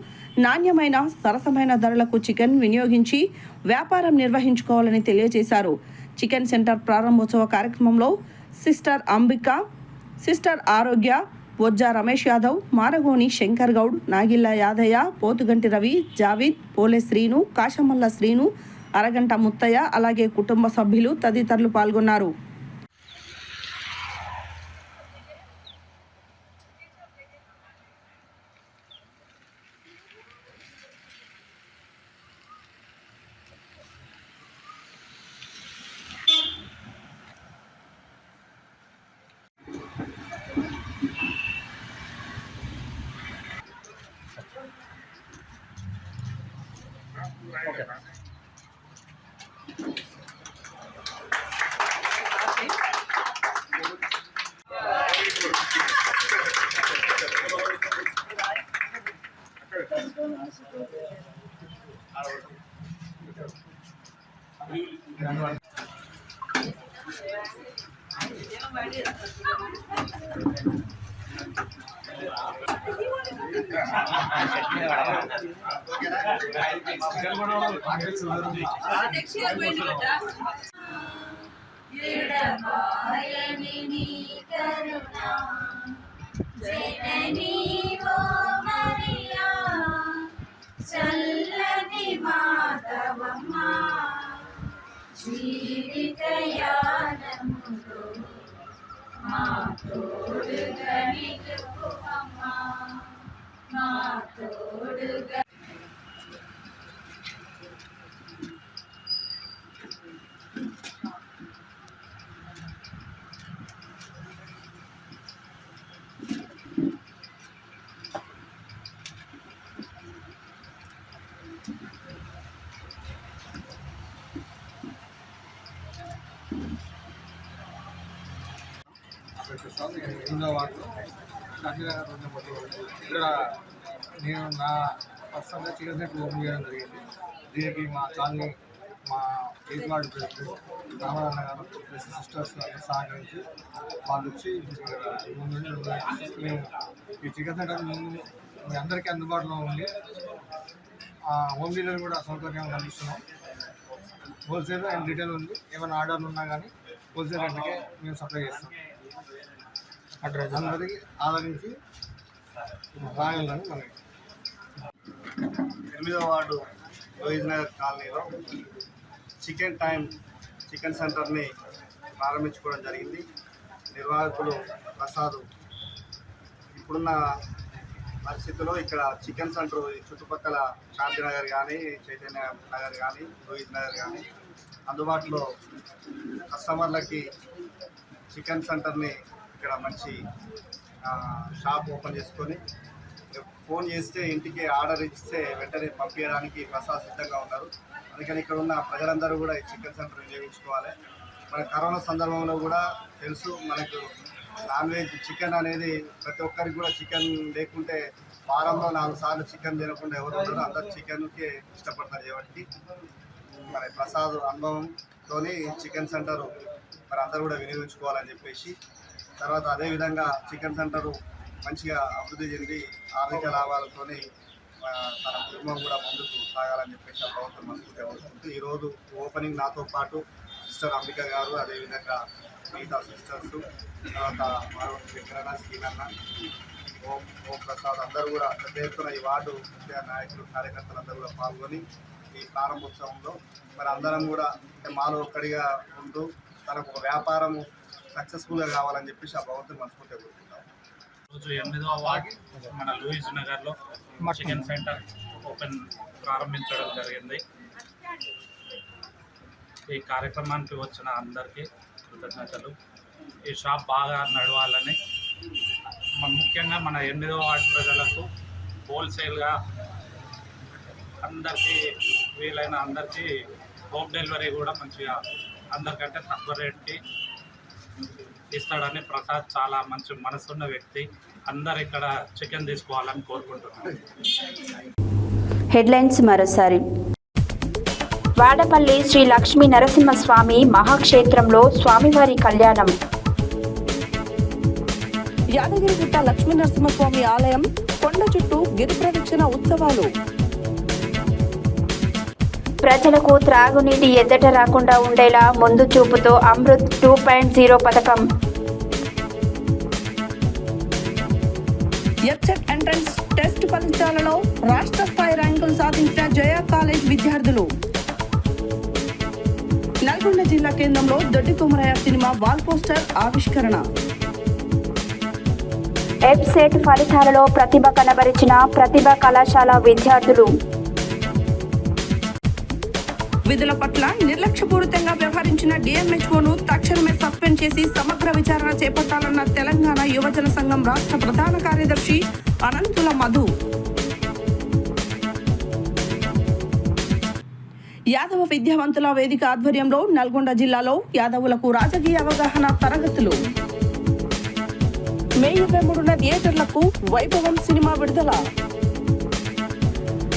నాణ్యమైన సరసమైన ధరలకు చికెన్ వినియోగించి వ్యాపారం నిర్వహించుకోవాలని తెలియజేశారు. చికెన్ సెంటర్ ప్రారంభోత్సవ కార్యక్రమంలో సిస్టర్ అంబిక, సిస్టర్ ఆరోగ్య, బొజ్జా రమేష్ యాదవ్, మారగోని శంకర్ గౌడ్, నాగిల్ల యాదయ్య, పోతుగంటి రవి, జావీద్, పోలే శ్రీను, కాశమల్ల శ్రీను, అరగంట ముత్తయ్య, అలాగే కుటుంబ సభ్యులు తదితరులు పాల్గొన్నారు. చల్లని మాధవమ్మ జీవితయానములో మా తోడుగా నిలుపుమమ్మా మా తోడుగా. ఇక్కడ నేను నా పర్సనల్గా చికెన్ సెంటర్ ఓపెన్ చేయడం జరిగింది. దీనికి మా కాలనీ మా ఏజ్ వార్డు ప్రెసిడెంట్ రామారాయణ గారు ప్లస్ సిస్టర్స్ సహకరించి వాళ్ళు వచ్చి మేము ఈ చికెన్ సెంటర్ ముందు మీ అందరికీ అందుబాటులో ఉంది. హోమ్ డెలివరీ కూడా సౌకర్యంగా అందిస్తున్నాం. హోల్సేల్ అండ్ రిటైల్ ఉంది. ఏమైనా ఆర్డర్లు ఉన్నా కానీ హోల్సేల్ రేట్లకే మేము సప్లై చేస్తాం. అందరికీ ఆదరించి రాయాలని మనకి 8వ వార్డు లోహిత్ నగర్ కాలనీలో చికెన్ సెంటర్ని ప్రారంభించుకోవడం జరిగింది. నిర్వాహకులు ప్రసాద్. ఇప్పుడున్న పరిస్థితుల్లో ఇక్కడ చికెన్ సెంటర్ చుట్టుపక్కల శాంతినగర్ కానీ చైతన్య నగర్ కానీ లోహిత్ నగర్ కానీ అందుబాటులో కస్టమర్లకి చికెన్ సెంటర్ని ఇక్కడ మంచి షాప్ ఓపెన్ చేసుకొని ఫోన్ చేస్తే ఇంటికి ఆర్డర్ ఇస్తే వెంటనే పంపించడానికి ప్రసాద్ సిద్ధంగా ఉన్నారు. అందుకని ఇక్కడ ఉన్న ప్రజలందరూ కూడా ఈ చికెన్ సెంటర్ వినియోగించుకోవాలి. మన కరోనా సందర్భంలో కూడా తెలుసు మనకు నాన్ వెజ్ చికెన్ అనేది ప్రతి ఒక్కరికి కూడా చికెన్ లేకుంటే వారంలో 4 సార్లు చికెన్ తినకుండా ఎవరు ఉంటారో అందరు చికెన్కే ఇష్టపడతారు. కాబట్టి మరి ప్రసాద్ అనుభవంతో చికెన్ సెంటర్ మరి అందరూ కూడా వినియోగించుకోవాలని చెప్పేసి తర్వాత అదేవిధంగా చికెన్ సెంటరు మంచిగా అభివృద్ధి చెంది ఆర్థిక లాభాలతో తన కుటుంబం కూడా ముందుకు సాగాలని చెప్పేసి ఆ ప్రభుత్వం మనసుకుంటూ కోరుకుంటూ ఈరోజు ఓపెనింగ్ నాతో పాటు సిస్టర్ అంబిక గారు అదేవిధంగా మిగతా సిస్టర్స్ తర్వాత మరో విక్రణ శ్రీనన్న ఓం ప్రసాద్ అందరూ కూడా పెద్ద ఎత్తున ఈ వార్డు ముఖ్య నాయకులు కార్యకర్తలందరూ కూడా పాల్గొని ఈ ప్రారంభోత్సవంలో మరి అందరం కూడా మాలో ఒక్కడిగా ఉంటూ తనకు ఒక వ్యాపారము సక్సెస్ఫుల్గా కావాలని చెప్పేసి ఆ భగవంతుని మనసుకుంటే కోరుకుంటాం. రోజు 8వ వార్డు మన లూయిస్ నగర్లో చికెన్ సెంటర్ ప్రారంభించడం జరిగింది. ఈ కార్యక్రమానికి వచ్చిన అందరికీ కృతజ్ఞతలు. ఈ షాప్ బాగా నడవాలని ముఖ్యంగా మన 8వ వార్డు ప్రజలకు హోల్సేల్గా అందరికీ వీలైన అందరికీ హోమ్ డెలివరీ కూడా మంచిగా అందరికంటే తక్కువ రేట్కి ఇస్తాడని ప్రసాద్ చాలా మంచి మనసున్న వ్యక్తి. అందరు ఇక్కడ చికెన్ తీసుకోవాలని కోరుకుంటున్నాను. హెడ్లైన్స్ మరోసారి. వాడపల్లి శ్రీ లక్ష్మీ నరసింహస్వామి మహాక్షేత్రంలో స్వామివారి కళ్యాణం. యాదగిరిగుట్ట లక్ష్మీ నరసింహస్వామి ఆలయం కొండ చుట్టూ గిరి ప్రదక్షిణ ఉత్సవాలు. ప్రజలకు త్రాగునీటి ఎద్దట రాకుండా ఉండేలా ముందు చూపుతో అమృత్ 2.0 పథకం. ఎఫ్సెట్ ఎంట్రన్స్ టెస్ట్ ఫలితాలలో రాష్ట్ర స్థాయి ర్యాంకులు సాధించిన జయ కాలేజ్ విద్యార్థులు. నల్గొండ జిల్లా కేంద్రంలో దొడ్డి కుమరయ్య సినిమా వాల్ పోస్టర్ ఆవిష్కరణ. ఎఫ్సెట్ ఫలితాలలో ప్రతిభ కనబరిచిన ప్రతిభ కళాశాల విద్యార్థులు. విధుల పట్ల నిర్లక్ష్యపూరితంగా వ్యవహరించిన డిఎంహెచ్ఓను తక్షణమే సస్పెండ్ చేసి సమగ్ర విచారణ చేపట్టాలన్న తెలంగాణ యువజన సంఘం రాష్ట్ర ప్రధాన కార్యదర్శి అనంతుల మధు. యాదవ విద్యావంతుల వేదిక ఆధ్వర్యంలో నల్గొండ జిల్లాలో యాదవులకు రాజకీయ అవగాహన తరగతులు. మే 23న థియేటర్లకు వైభవం సినిమా విడుదల.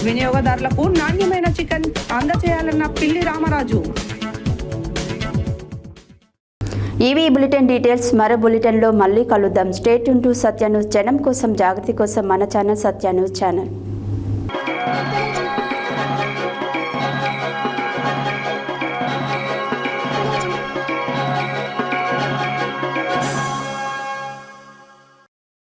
వినియోగదారులకు నాణ్యమైన చికెన్ అందజేయాలన్న పిల్లి రామరాజు. ఈవీ బులెటిన్ డీటెయిల్స్ మరో బులెటిన్లో మళ్ళీ కలుద్దాం. స్టేట్ టు సత్య న్యూస్, జనం కోసం జాగృతి కోసం మన ఛానల్ సత్య న్యూస్ ఛానల్.